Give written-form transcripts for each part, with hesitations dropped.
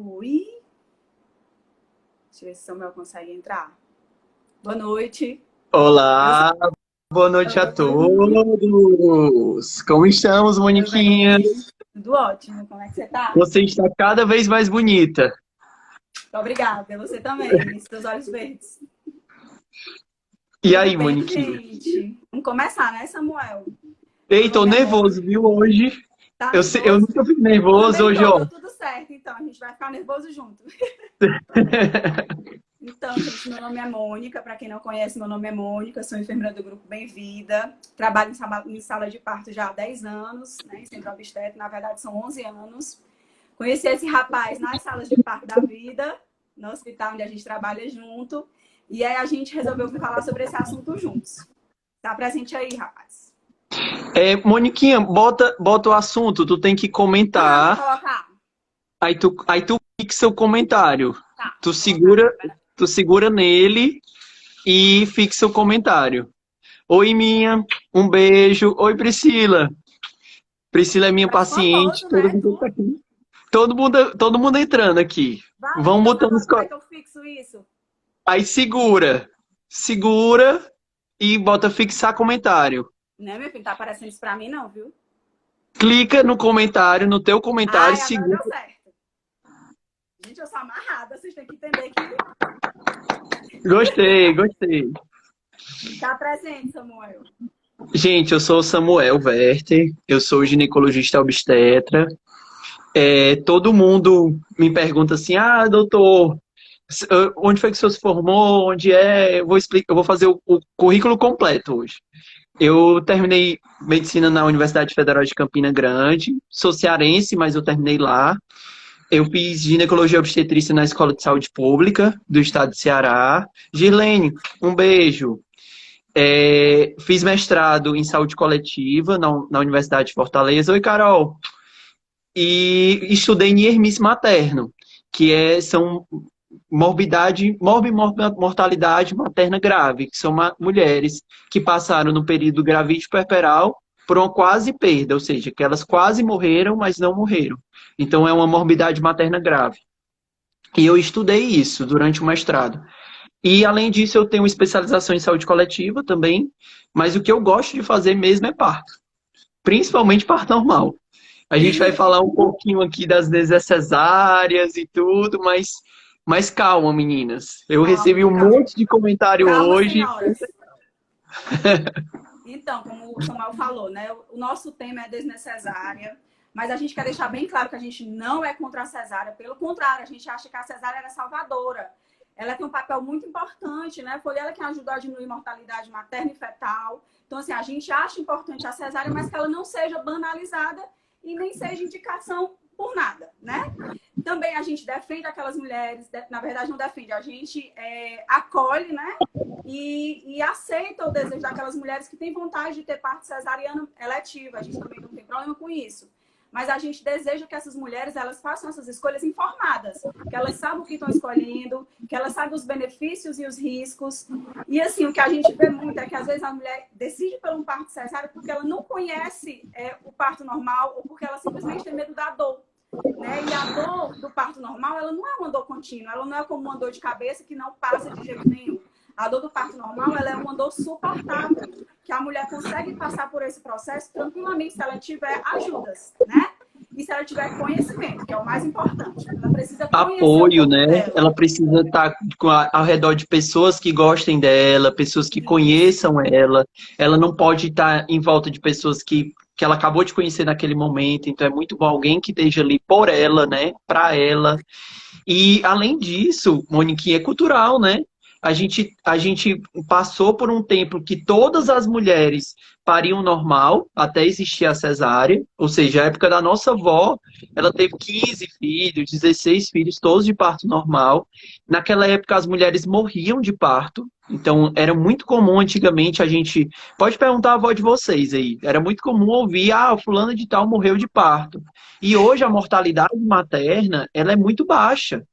Oi, deixa eu ver se o Samuel consegue entrar. Boa noite. Eu Olá, boa noite a Oi, todos. Como estamos, tudo Moniquinha? bem? Tudo ótimo. Como é que você tá? Você está cada vez mais bonita. Obrigada. Você também, esses seus olhos verdes. E Tudo aí, bem, Moniquinha? gente? Vamos começar, né, Samuel? Ei, Meu tô nome é nervoso, Mônica. viu, hoje? Tá Eu nervoso? nunca fico nervoso Também hoje, tô, ó. deu tudo certo, então. A gente vai ficar nervoso junto. Então, gente, meu nome é Mônica. Para quem não conhece, meu nome é Mônica. Sou enfermeira do Grupo Bem-Vida. Trabalho em sala de parto já há 10 anos, né, em centro obstétrico. Na verdade, são 11 anos. Conheci esse rapaz nas salas de parto da vida, no hospital onde a gente trabalha junto. E aí a gente resolveu falar sobre esse assunto juntos. Tá presente aí, rapaz? Moniquinha, bota o assunto, tu tem que Ah, vou comentar, colocar. aí tu fixa o comentário. Tá, Tu vou colocar aqui. segura, tu segura nele e fixa o comentário. Oi, minha, um beijo. Oi, Priscila. Priscila é minha Tá paciente, famoso, né, tu? todo mundo entrando aqui. Vamos Valendo. botando Agora, como é que eu fixo isso? Aí segura e bota fixar comentário. Né, meu filho? Tá aparecendo isso pra mim, não, viu? Clica no comentário, no teu comentário, Ai, agora segura. deu certo. Gente, eu sou amarrada. Vocês têm que entender que Gostei, gostei. tá presente, Samuel. Gente, eu sou o Samuel Werther, eu sou ginecologista obstetra. Todo mundo me pergunta assim: ah, doutor, onde foi que o senhor se formou? Onde é? Eu vou fazer o currículo completo hoje. Eu terminei medicina na Universidade Federal de Campina Grande, sou cearense, mas eu terminei lá. Eu fiz ginecologia e obstetrícia na Escola de Saúde Pública do estado de Ceará. Girlene, um beijo. Fiz mestrado em saúde coletiva na Universidade de Fortaleza. Oi, Carol. E estudei em Niermice materno, são mortalidade materna grave, que são mulheres que passaram no período gravídico puerperal por uma quase perda, ou seja, que elas quase morreram, mas não morreram. Então é uma morbidade materna grave. E eu estudei isso durante o mestrado. E além disso, eu tenho especialização em saúde coletiva também, mas o que eu gosto de fazer mesmo é parto, principalmente parto normal. A gente vai falar um pouquinho aqui das necessárias e tudo, mas calma, meninas. Eu recebi Calma, um calma. monte de comentário Calma, hoje. senhoras. Então, como o Samuel falou, né? O nosso tema é desnecessária, mas a gente quer deixar bem claro que a gente não é contra a cesárea. Pelo contrário, a gente acha que a cesárea era salvadora. Ela tem um papel muito importante, né? Foi ela que ajudou a diminuir a mortalidade materna e fetal. Então, assim, a gente acha importante a cesárea, mas que ela não seja banalizada e nem seja indicação por nada, né? Também a gente defende aquelas mulheres, na verdade não defende, a gente acolhe, né? E aceita o desejo daquelas mulheres que têm vontade de ter parto cesariana eletiva. A gente também não tem problema com isso. Mas a gente deseja que essas mulheres elas façam essas escolhas informadas, que elas saibam o que estão escolhendo, que elas saibam os benefícios e os riscos. E assim, o que a gente vê muito é que às vezes a mulher decide por um parto cesáreo porque ela não conhece o parto normal ou porque ela simplesmente tem medo da dor. Né? E a dor do parto normal, ela não é uma dor contínua, ela não é como uma dor de cabeça que não passa de jeito nenhum. A dor do parto normal, ela é uma dor suportável, que a mulher consegue passar por esse processo tranquilamente se ela tiver ajudas, né? E se ela tiver conhecimento, que é o mais importante. Ela precisa conhecer o Apoio, corpo né? dela. Ela precisa estar ao redor de pessoas que gostem dela, pessoas que Isso. conheçam ela. Ela não pode estar em volta de pessoas que ela acabou de conhecer naquele momento. Então é muito bom alguém que esteja ali por ela, né? Para ela. E, além disso, Moniquinha, é cultural, né? A gente passou por um tempo que todas as mulheres pariam normal, até existir a cesárea, ou seja, a época da nossa avó, ela teve 15 filhos, 16 filhos, todos de parto normal. Naquela época, as mulheres morriam de parto, então era muito comum antigamente a gente. Pode perguntar à avó de vocês aí, era muito comum ouvir, ah, fulana de tal morreu de parto. E hoje a mortalidade materna, ela é muito baixa.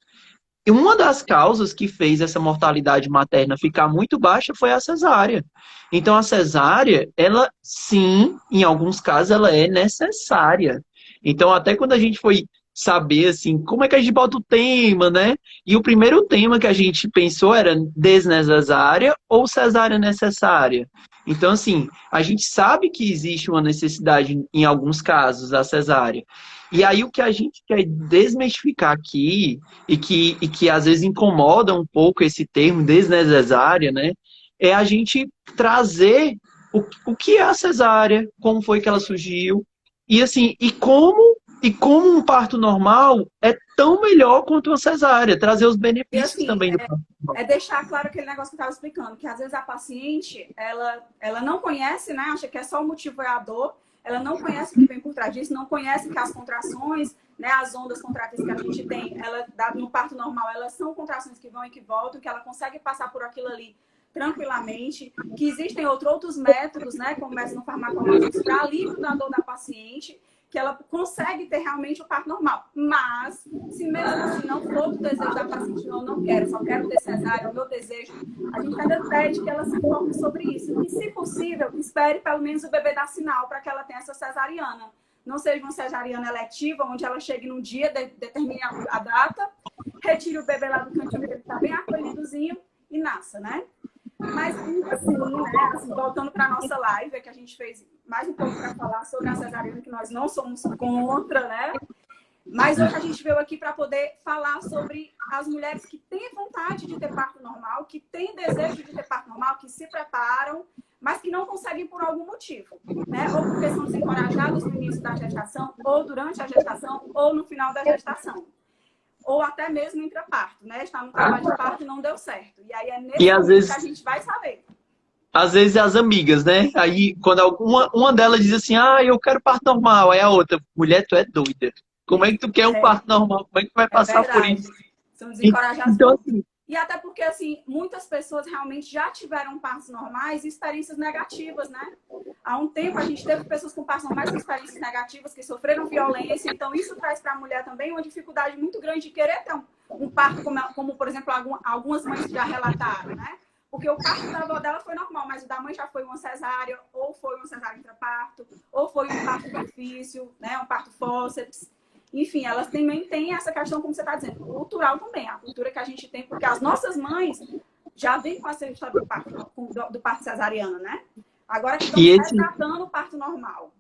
E uma das causas que fez essa mortalidade materna ficar muito baixa foi a cesárea. Então a cesárea, ela sim, em alguns casos ela é necessária. Então até quando a gente foi saber, assim, como é que a gente bota o tema, né? E o primeiro tema que a gente pensou era desnecessária ou cesárea necessária. Então, assim, a gente sabe que existe uma necessidade, em alguns casos, da cesárea. E aí, o que a gente quer desmistificar aqui, e que às vezes incomoda um pouco esse termo desnecessária, né? É a gente trazer o que é a cesárea, como foi que ela surgiu, e assim, e como um parto normal é tão melhor quanto uma cesárea, trazer os E benefícios assim, também do parto normal. é deixar claro aquele negócio que eu estava explicando, que às vezes a paciente, ela não conhece, né? Acha que é só o motivo é a dor, ela não conhece o que vem por trás disso, não conhece que as contrações, né, as ondas contrativas que a gente tem, no parto normal, elas são contrações que vão e que voltam, que ela consegue passar por aquilo ali tranquilamente, que existem outros métodos, né, como métodos farmacológicos para alívio da dor da paciente, que ela consegue ter realmente o parto normal. Mas, se mesmo assim não for do desejo da paciente, não quero, só quero ter cesárea, é o meu desejo, a gente ainda pede que ela se informe sobre isso. E, se possível, espere pelo menos o bebê dar sinal para que ela tenha essa cesariana. Não seja uma cesariana eletiva, onde ela chegue num dia, determine a data, retire o bebê lá do cantinho, que ele está bem acolhidozinho, e nasça, né? Mas ainda assim, né? Assim, voltando para a nossa live, que a gente fez mais um pouco para falar sobre a cesariana, que nós não somos contra, né? Mas hoje a gente veio aqui para poder falar sobre as mulheres que têm vontade de ter parto normal, que têm desejo de ter parto normal, que se preparam, mas que não conseguem por algum motivo, né? Ou porque são desencorajadas no início da gestação, ou durante a gestação, ou no final da gestação. Ou até mesmo intraparto, né? Está no trabalho de parto e não deu certo. E aí é E nesse às momento que a vezes, gente vai saber. às vezes as amigas, né? Aí quando uma delas diz assim, ah, eu quero parto normal, aí a outra, mulher, tu é doida. Como é que tu quer um É, parto normal? Como é que tu vai é passar por isso? verdade. São desencorajados. Então, assim, E até porque, assim, muitas pessoas realmente já tiveram partos normais e experiências negativas, né? Há um tempo a gente teve pessoas com partos normais com experiências negativas, que sofreram violência. Então, isso traz para a mulher também uma dificuldade muito grande de querer ter um parto, como, por exemplo, algumas mães já relataram, né? Porque o parto da avó dela foi normal, mas o da mãe já foi uma cesárea, ou foi uma cesárea intraparto, ou foi um parto difícil, né? Um parto fórceps. Enfim, elas também têm essa questão, como você está dizendo, cultural também, a cultura que a gente tem, porque as nossas mães já vêm com essa história do parto cesariano, né? Agora que estão e esse, resgatando o parto normal.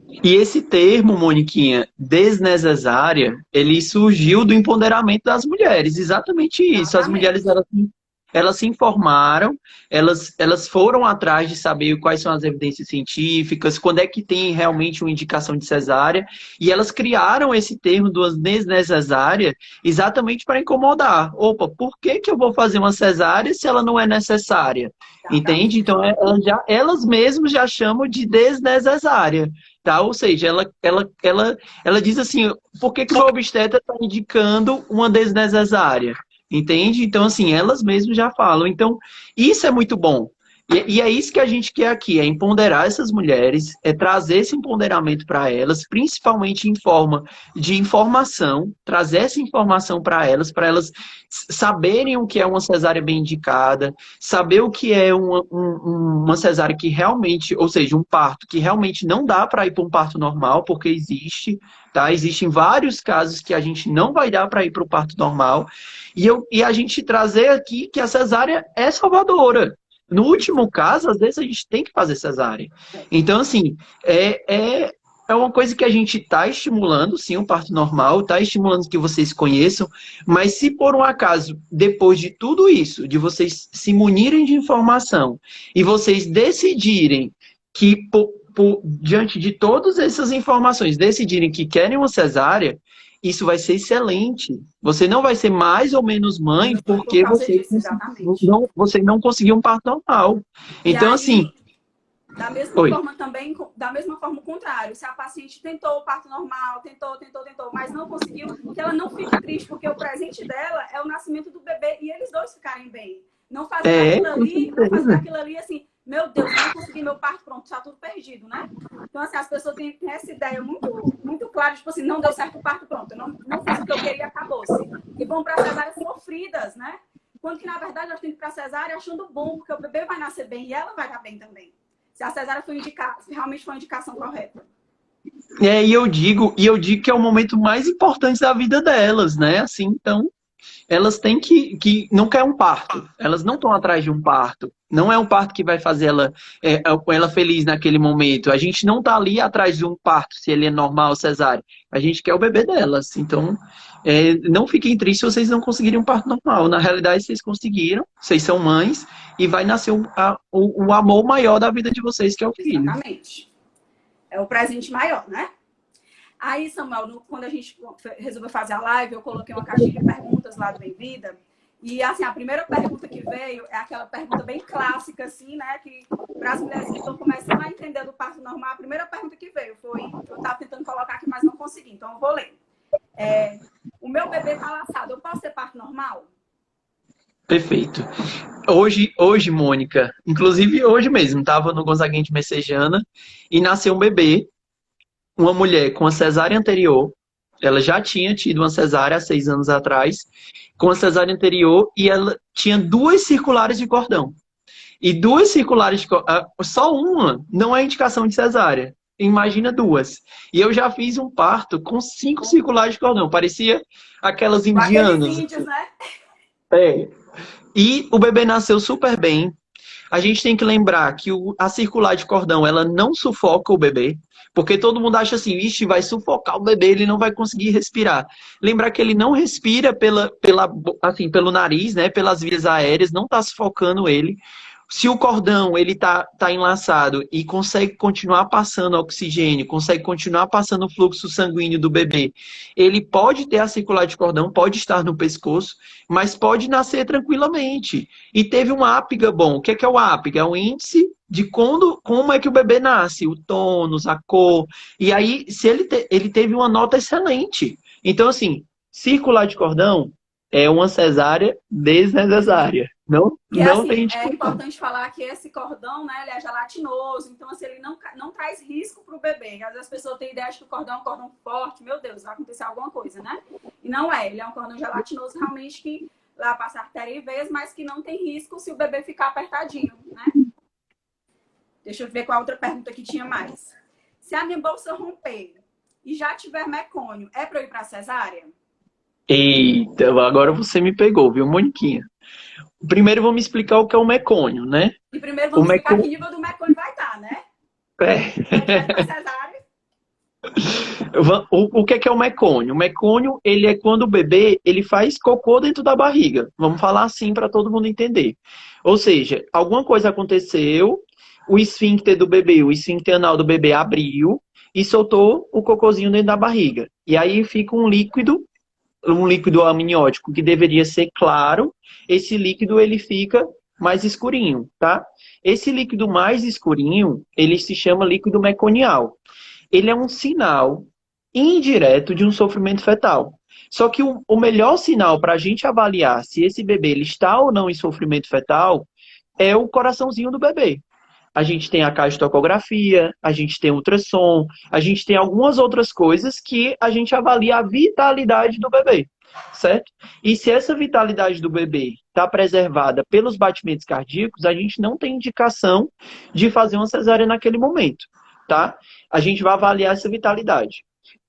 e esse termo, Moniquinha, desnecessária, ele surgiu do empoderamento das mulheres, exatamente isso. As mulheres, Exatamente. elas se informaram, elas foram atrás de saber quais são as evidências científicas, quando é que tem realmente uma indicação de cesárea, e elas criaram esse termo do desnecessária exatamente para incomodar. Opa, por que que eu vou fazer uma cesárea se ela não é necessária? Entende? Exatamente. Então, elas mesmas já chamam de desnecessária. Tá? Ou seja, ela diz assim, por que que o meu obstetra está indicando uma desnecessária? Entende? Então, assim, elas mesmas já falam. Então, isso é muito bom. E é isso que a gente quer aqui, é empoderar essas mulheres, é trazer esse empoderamento para elas, principalmente em forma de informação, trazer essa informação para elas saberem o que é uma cesárea bem indicada, saber o que é uma cesárea que realmente, ou seja, um parto que realmente não dá para ir para um parto normal, porque existe, tá? Existem vários casos que a gente não vai dar para ir para o parto normal, e a gente trazer aqui que a cesárea é salvadora. No último caso, às vezes a gente tem que fazer cesárea. Então, assim, é uma coisa que a gente está estimulando, sim, o parto normal, está estimulando que vocês conheçam, mas se por um acaso, depois de tudo isso, de vocês se munirem de informação e vocês decidirem que, diante de todas essas informações, decidirem que querem uma cesárea, isso vai ser excelente. Você não vai ser mais ou menos mãe Por porque causa disso, exatamente. você não conseguiu um parto normal. E Então, assim, aí, da mesma oi. forma também, da mesma forma o contrário, se a paciente tentou o parto normal, tentou, mas não conseguiu, que ela não fique triste, porque o presente dela é o nascimento do bebê e eles dois ficarem bem. Não fazer Com certeza. daquilo ali assim, meu Deus, eu não consegui meu parto, pronto, está tudo perdido, né? Então, assim, as pessoas têm essa ideia muito clara, tipo assim, não deu certo o parto, pronto, eu não fiz o que eu queria, acabou-se. E vão para cesáreas sofridas, né? Quando que, na verdade, elas têm que ir para cesárea achando bom, porque o bebê vai nascer bem e ela vai estar bem também. Se a cesárea foi realmente foi a indicação correta. E eu digo que é o momento mais importante da vida delas, né? Assim, então, elas têm não quer um parto. Elas não estão atrás de um parto. Não é um parto que vai fazer ela feliz naquele momento. A gente não está ali atrás de um parto, se ele é normal ou cesárea. A gente quer o bebê delas. Então, não fiquem tristes se vocês não conseguirem um parto normal. Na realidade, vocês conseguiram. Vocês são mães e vai nascer o amor maior da vida de vocês, que é o filho. Exatamente. É o presente maior, né? Aí, Samuel, quando a gente resolveu fazer a live, eu coloquei uma caixinha de perguntas lá do Bem-Vida. E, assim, a primeira pergunta que veio é aquela pergunta bem clássica, assim, né? Que para as mulheres que estão começando a entender do parto normal, a primeira pergunta que veio foi... Eu estava tentando colocar aqui, mas não consegui, então eu vou ler. O meu bebê está laçado, eu posso ter parto normal? Perfeito. Hoje, Mônica, inclusive hoje mesmo, estava no Gonzaguinha de Messejana e nasceu um bebê, uma mulher com a cesárea anterior. Ela já tinha tido uma cesárea há 6 anos atrás, com a cesárea anterior, e ela tinha 2 circulares de cordão. E 2 circulares de cordão, só uma não é indicação de cesárea. Imagina 2. E eu já fiz um parto com 5 circulares de cordão. Parecia aquelas Com aqueles indianas. índios, né? É. E o bebê nasceu super bem. A gente tem que lembrar que a circular de cordão, ela não sufoca o bebê, porque todo mundo acha assim, vixe, vai sufocar o bebê, ele não vai conseguir respirar. Lembrar que ele não respira assim, pelo nariz, né, pelas vias aéreas, não está sufocando ele. Se o cordão ele tá enlaçado e consegue continuar passando oxigênio, consegue continuar passando o fluxo sanguíneo do bebê, ele pode ter a circular de cordão, pode estar no pescoço, mas pode nascer tranquilamente. E teve um ápiga bom. O que é o ápiga? É o índice de como é que o bebê nasce, o tônus, a cor. E aí, se ele teve uma nota excelente. Então, assim, circular de cordão é uma cesárea desnecessária. Não, E não assim, tem é discussão. importante falar que esse cordão, né, ele é gelatinoso, então assim, ele não traz risco para o bebê. Às vezes as pessoas têm ideia de que o cordão é um cordão forte, meu Deus, vai acontecer alguma coisa, né? E não é, ele é um cordão gelatinoso realmente que lá passa artéria e veias, mas que não tem risco se o bebê ficar apertadinho, né? Deixa eu ver qual outra pergunta que tinha mais. Se a minha bolsa romper e já tiver mecônio, é para eu ir para cesárea? Eita, agora você me pegou, viu, Moniquinha? Primeiro vamos explicar o que é o mecônio, né? E primeiro O vamos explicar que mecônio. nível do mecônio vai estar, né? É. Se a gente vai para cesárea. O que é o mecônio? O mecônio, ele é quando o bebê ele faz cocô dentro da barriga. Vamos falar assim para todo mundo entender. Ou seja, alguma coisa aconteceu, o esfíncter do bebê, o esfíncter anal do bebê abriu e soltou o cocôzinho dentro da barriga. E aí fica um líquido amniótico que deveria ser claro, esse líquido ele fica mais escurinho, tá? Esse líquido mais escurinho, ele se chama líquido meconial. Ele é um sinal indireto de um sofrimento fetal. Só que o melhor sinal para a gente avaliar se esse bebê ele está ou não em sofrimento fetal é o coraçãozinho do bebê. A gente tem a cardiotocografia, a gente tem ultrassom, a gente tem algumas outras coisas que a gente avalia a vitalidade do bebê, certo? E se essa vitalidade do bebê está preservada pelos batimentos cardíacos, a gente não tem indicação de fazer uma cesárea naquele momento, tá? A gente vai avaliar essa vitalidade.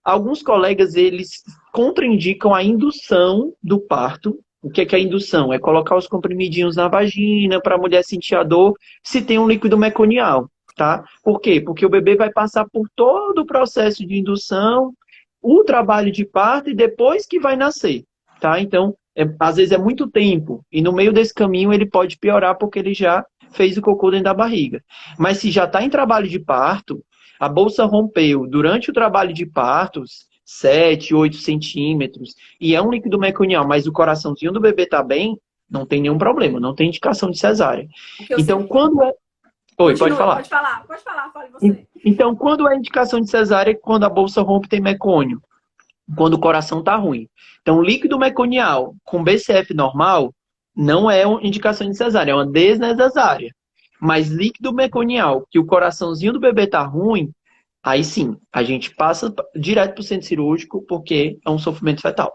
Alguns colegas, eles contraindicam a indução do parto. O que é a indução? É colocar os comprimidinhos na vagina para a mulher sentir a dor se tem um líquido meconial, tá? Por quê? Porque o bebê vai passar por todo o processo de indução, o trabalho de parto e depois que vai nascer, tá? Então, às vezes é muito tempo e no meio desse caminho ele pode piorar porque ele já fez o cocô dentro da barriga. Mas se já está em trabalho de parto, a bolsa rompeu durante o trabalho de partos, 7, 8 centímetros, e é um líquido meconial, mas o coraçãozinho do bebê está bem, não tem nenhum problema, não tem indicação de cesárea. O que eu Então, sempre... quando é... Oi, pode Continue, falar. pode falar, fale você. Então, quando é indicação de cesárea, é quando a bolsa rompe tem mecônio, quando o coração está ruim. Então, líquido meconial com BCF normal não é uma indicação de cesárea, é uma desnecessária. Mas líquido meconial, que o coraçãozinho do bebê tá ruim, aí sim, a gente passa direto para o centro cirúrgico porque é um sofrimento fetal.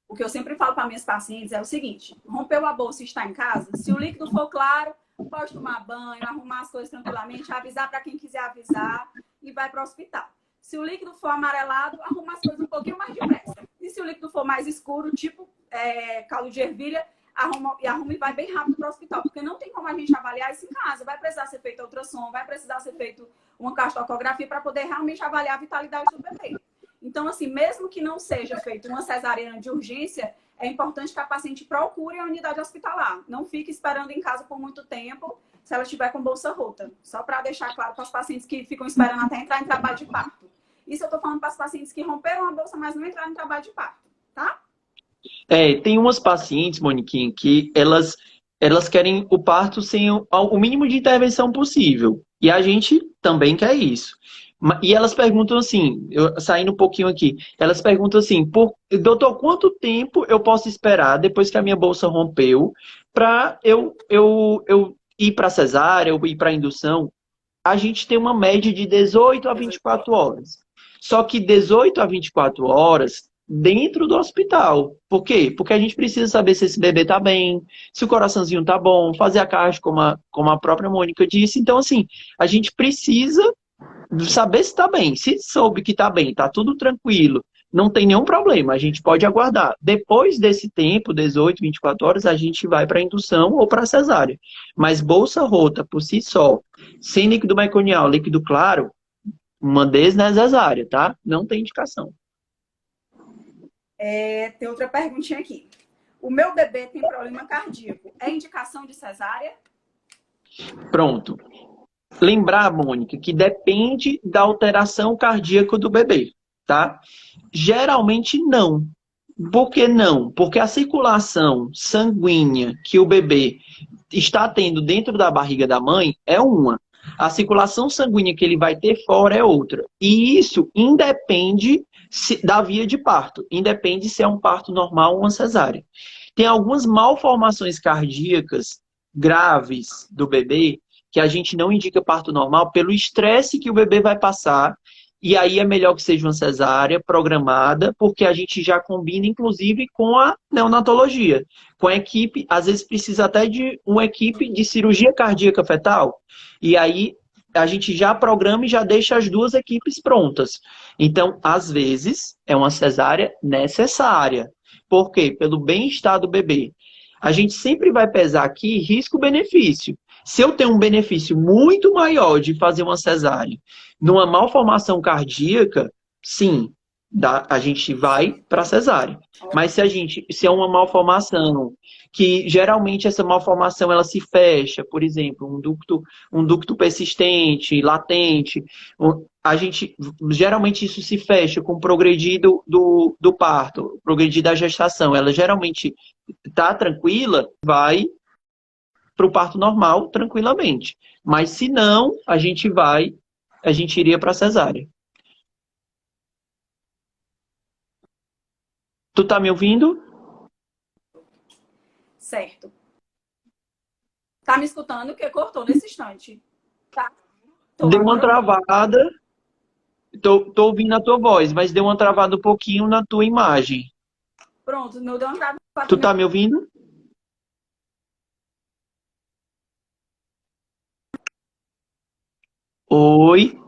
O que eu sempre falo para minhas pacientes é o seguinte: rompeu a bolsa e está em casa, se o líquido for claro, pode tomar banho, arrumar as coisas tranquilamente, avisar para quem quiser avisar e vai para o hospital. Se o líquido for amarelado, arruma as coisas um pouquinho mais depressa. E se o líquido for mais escuro, tipo caldo de ervilha, arruma e vai bem rápido para o hospital. Porque não tem como a gente avaliar isso em casa. Vai precisar ser feito ultrassom, vai precisar ser feito uma castocografia para poder realmente avaliar a vitalidade do bebê. Então, assim, mesmo que não seja feita uma cesariana de urgência, é importante que a paciente procure a unidade hospitalar. Não fique esperando em casa por muito tempo, se ela estiver com bolsa rota. Só para deixar claro para os pacientes que ficam esperando até entrar em trabalho de parto. Isso eu estou falando para os pacientes que romperam a bolsa, mas não entraram em trabalho de parto, tá? Tem umas pacientes, Moniquinha, que elas querem o parto sem o mínimo de intervenção possível. E a gente também quer isso. E elas perguntam assim, saindo um pouquinho aqui, elas perguntam assim, doutor, quanto tempo eu posso esperar depois que a minha bolsa rompeu para eu ir para cesárea, eu ir para indução? A gente tem uma média de 18 a 24 horas. Só que 18 a 24 horas dentro do hospital. Por quê? Porque a gente precisa saber se esse bebê tá bem, se o coraçãozinho tá bom, fazer a caixa, como a própria Mônica disse. Então, assim, a gente precisa saber se tá bem. Se soube que tá bem, tá tudo tranquilo, não tem nenhum problema, a gente pode aguardar. Depois desse tempo, 18, 24 horas, a gente vai para indução ou para cesárea. Mas bolsa rota por si só, sem líquido meconial, líquido claro, uma desnecessária, tá? Não tem indicação. Tem outra perguntinha aqui. O meu bebê tem problema cardíaco. É indicação de cesárea? Pronto. Lembrar, Mônica, que depende da alteração cardíaca do bebê, tá? Geralmente não. Por que não? Porque a circulação sanguínea que o bebê está tendo dentro da barriga da mãe é uma. A circulação sanguínea que ele vai ter fora é outra. E isso independe da via de parto. Independe se é um parto normal ou uma cesárea. Tem algumas malformações cardíacas graves do bebê que a gente não indica parto normal pelo estresse que o bebê vai passar. E aí é melhor que seja uma cesárea programada, porque a gente já combina, inclusive, com a neonatologia. Com a equipe, às vezes precisa até de uma equipe de cirurgia cardíaca fetal. E aí a gente já programa e já deixa as duas equipes prontas. Então, às vezes, é uma cesárea necessária. Por quê? Pelo bem-estar do bebê. A gente sempre vai pesar aqui risco-benefício. Se eu tenho um benefício muito maior de fazer uma cesárea numa malformação cardíaca, sim, a gente vai para cesárea. Mas se é uma malformação que geralmente essa malformação ela se fecha, por exemplo, um ducto persistente, latente, geralmente isso se fecha com o progredir do parto, progredir da gestação. Ela geralmente está tranquila, vai para o parto normal tranquilamente. Mas se não, a gente iria para cesárea. Tu tá me ouvindo? Certo. Tá me escutando? Porque cortou nesse instante. Tá. Deu uma travada. Tô ouvindo a tua voz, mas deu uma travada um pouquinho na tua imagem. Pronto, meu deu uma travada. Tu tá me ouvindo? Oi?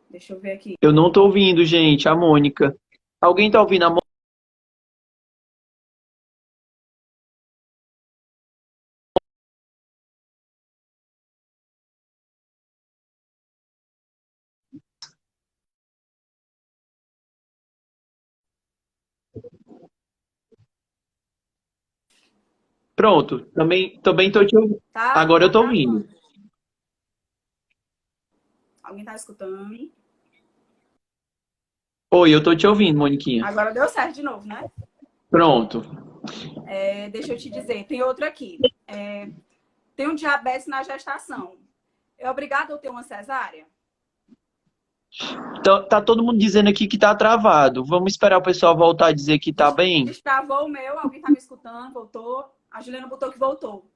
Deixa eu ver aqui. Eu não tô ouvindo, gente, a Mônica. Alguém tá ouvindo a Mônica? Pronto, também tô te ouvindo. Tá? Agora eu tô ouvindo. Alguém tá escutando? Oi, eu tô te ouvindo, Moniquinha. Agora deu certo de novo, né? Pronto. Deixa eu te dizer, tem outro aqui. Tem um diabetes na gestação. É obrigado eu ter uma cesárea? Tá todo mundo dizendo aqui que tá travado. Vamos esperar o pessoal voltar a dizer que tá bem? Destravou o meu, alguém tá me escutando? Voltou? A Juliana botou que voltou.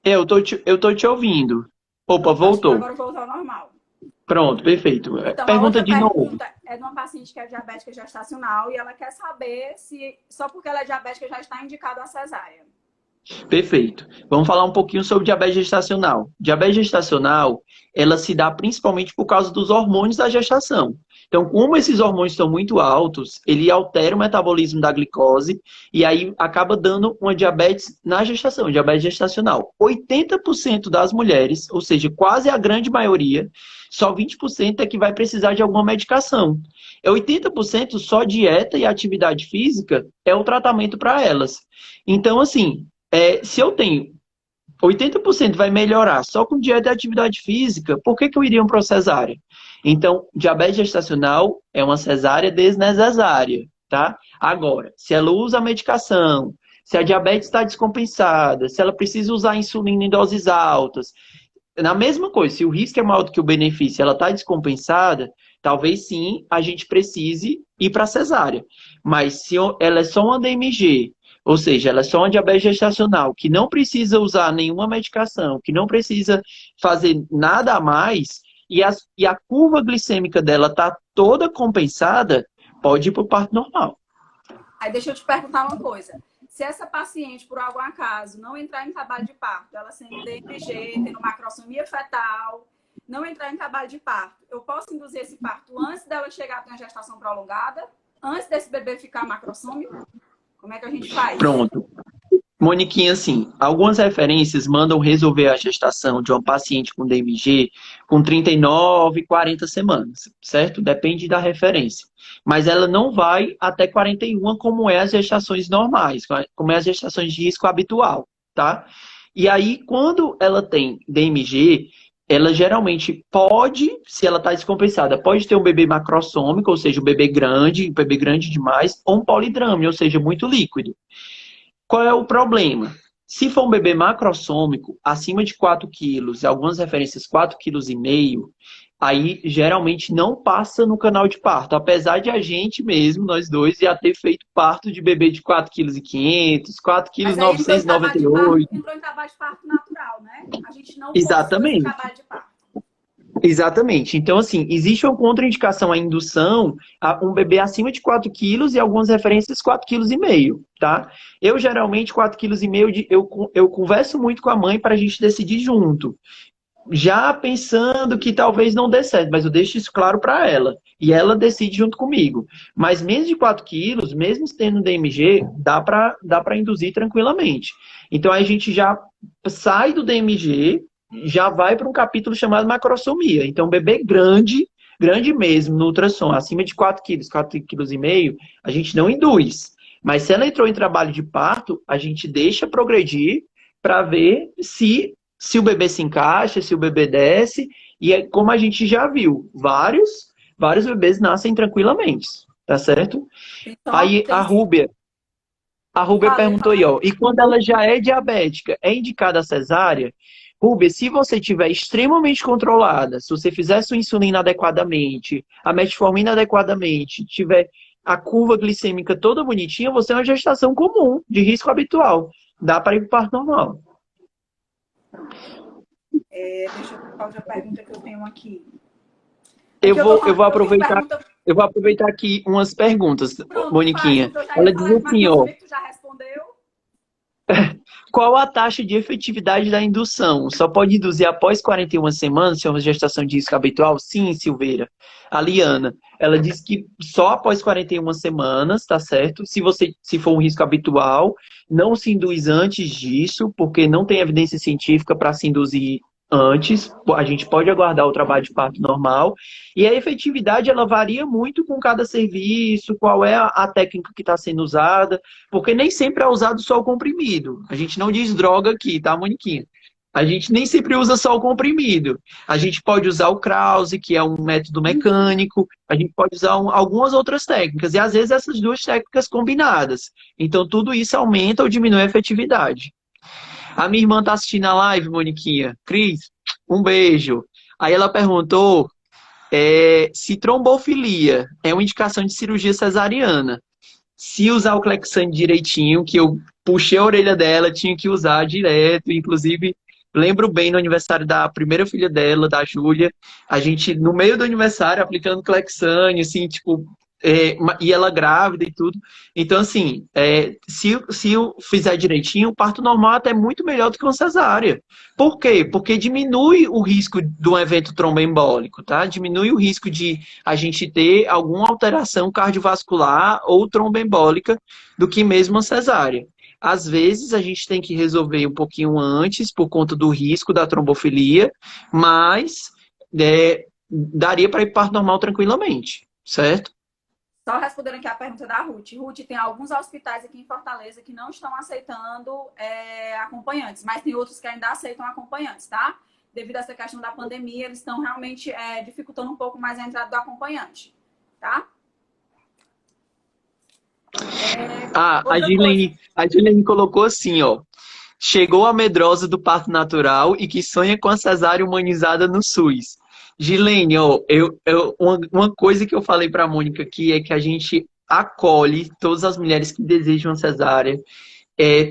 Eu tô te ouvindo. Opa, voltou. Agora voltou ao normal. Pronto, perfeito. Então, Pergunta de novo. Pergunta é de uma paciente que é diabética gestacional e ela quer saber se só porque ela é diabética já está indicado a cesárea. Perfeito. Vamos falar um pouquinho sobre diabetes gestacional. Diabetes gestacional, ela se dá principalmente por causa dos hormônios da gestação. Então, como esses hormônios estão muito altos, ele altera o metabolismo da glicose e aí acaba dando uma diabetes na gestação, diabetes gestacional. 80% das mulheres, ou seja, quase a grande maioria, só 20% é que vai precisar de alguma medicação. É 80% só dieta e atividade física é o tratamento para elas. Então, assim, se eu tenho 80% vai melhorar só com dieta e atividade física, por que eu iria para uma cesárea? Então, diabetes gestacional é uma cesárea desnecessária, tá? Agora, se ela usa a medicação, se a diabetes está descompensada, se ela precisa usar insulina em doses altas, na mesma coisa, se o risco é maior do que o benefício, ela está descompensada, talvez sim a gente precise ir para a cesárea. Mas se ela é só uma DMG, ou seja, ela é só uma diabetes gestacional, que não precisa usar nenhuma medicação, que não precisa fazer nada a mais, e a curva glicêmica dela está toda compensada, pode ir para o parto normal. Aí deixa eu te perguntar uma coisa. Se essa paciente, por algum acaso, não entrar em trabalho de parto, ela sendo DMG, tendo macrosomia fetal, não entrar em trabalho de parto, eu posso induzir esse parto antes dela chegar a ter uma gestação prolongada? Antes desse bebê ficar macrossômico? Como é que a gente faz? Pronto. Moniquinha, assim, algumas referências mandam resolver a gestação de uma paciente com DMG com 39, 40 semanas, certo? Depende da referência. Mas ela não vai até 41, como é as gestações normais, como é as gestações de risco habitual, tá? E aí, quando ela tem DMG, ela geralmente pode, se ela está descompensada, pode ter um bebê macrossômico, ou seja, um bebê grande demais, ou um polidrame, ou seja, muito líquido. Qual é o problema? Se for um bebê macrossômico, acima de 4 quilos, algumas referências 4,5 kg, aí geralmente não passa no canal de parto. Apesar de a gente mesmo, nós dois, já ter feito parto de bebê de 4,5 kg, Mas aí 4,998 kg. entrou em trabalho de parto natural, né? A gente não forçou esse Exatamente. trabalho de parto. Exatamente. Então, assim, existe uma contraindicação à indução a um bebê acima de 4 quilos e algumas referências 4,5 kg, tá? Eu, geralmente, 4,5 kg, eu converso muito com a mãe para a gente decidir junto. Já pensando que talvez não dê certo, mas eu deixo isso claro para ela. E ela decide junto comigo. Mas menos de 4 quilos, mesmo tendo DMG, dá para induzir tranquilamente. Então, a gente já sai do DMG, já vai para um capítulo chamado macrosomia. Então, bebê grande, grande mesmo, no ultrassom, acima de 4 quilos, 4,5 kg, a gente não induz. Mas se ela entrou em trabalho de parto, a gente deixa progredir para ver se o bebê se encaixa, se o bebê desce. E é como a gente já viu, vários bebês nascem tranquilamente, tá certo? Então, Aí a Rúbia perguntou aí, ó, e quando ela já é diabética, é indicada a cesárea? Rúbia, se você estiver extremamente controlada, se você fizer sua insulina adequadamente, a metformina adequadamente, tiver a curva glicêmica toda bonitinha, você é uma gestação comum, de risco habitual. Dá para ir para o parto normal. Deixa eu ver qual outra pergunta que eu tenho aqui. Eu vou aproveitar aqui umas perguntas, Pronto, Moniquinha. faz, Ela diz assim, ó. Tu já respondeu? Qual a taxa de efetividade da indução? Só pode induzir após 41 semanas, se é uma gestação de risco habitual? Sim, Silveira. A Liana, ela diz que só após 41 semanas, tá certo? Se for um risco habitual, não se induz antes disso, porque não tem evidência científica para se induzir antes. A gente pode aguardar o trabalho de parto normal. E a efetividade, ela varia muito com cada serviço, qual é a técnica que está sendo usada, porque nem sempre é usado só o comprimido. A gente não diz droga aqui, tá, Moniquinha? A gente nem sempre usa só o comprimido. A gente pode usar o Krause, que é um método mecânico. A gente pode usar algumas outras técnicas. E às vezes essas duas técnicas combinadas. Então tudo isso aumenta ou diminui a efetividade. A minha irmã tá assistindo a live, Moniquinha. Cris, um beijo. Aí ela perguntou se trombofilia é uma indicação de cirurgia cesariana. Se usar o Clexane direitinho, que eu puxei a orelha dela, tinha que usar direto. Inclusive, lembro bem no aniversário da primeira filha dela, da Júlia, a gente, no meio do aniversário, aplicando Clexane, assim, tipo, e ela grávida e tudo. Então, assim, se eu fizer direitinho, o parto normal é até muito melhor do que uma cesárea. Por quê? Porque diminui o risco de um evento tromboembólico, tá? Diminui o risco de a gente ter alguma alteração cardiovascular ou tromboembólica do que mesmo uma cesárea. Às vezes, a gente tem que resolver um pouquinho antes, por conta do risco da trombofilia, mas daria para ir parto normal tranquilamente, certo? Só respondendo aqui a pergunta da Ruth. Ruth, tem alguns hospitais aqui em Fortaleza que não estão aceitando acompanhantes, mas tem outros que ainda aceitam acompanhantes, tá? Devido a essa questão da pandemia, eles estão realmente dificultando um pouco mais a entrada do acompanhante, tá? Outra coisa. A Gilene colocou assim, ó. Chegou a medrosa do parto natural e que sonha com a cesárea humanizada no SUS. Gilene, ó, uma coisa que eu falei para a Mônica aqui é que a gente acolhe todas as mulheres que desejam a cesárea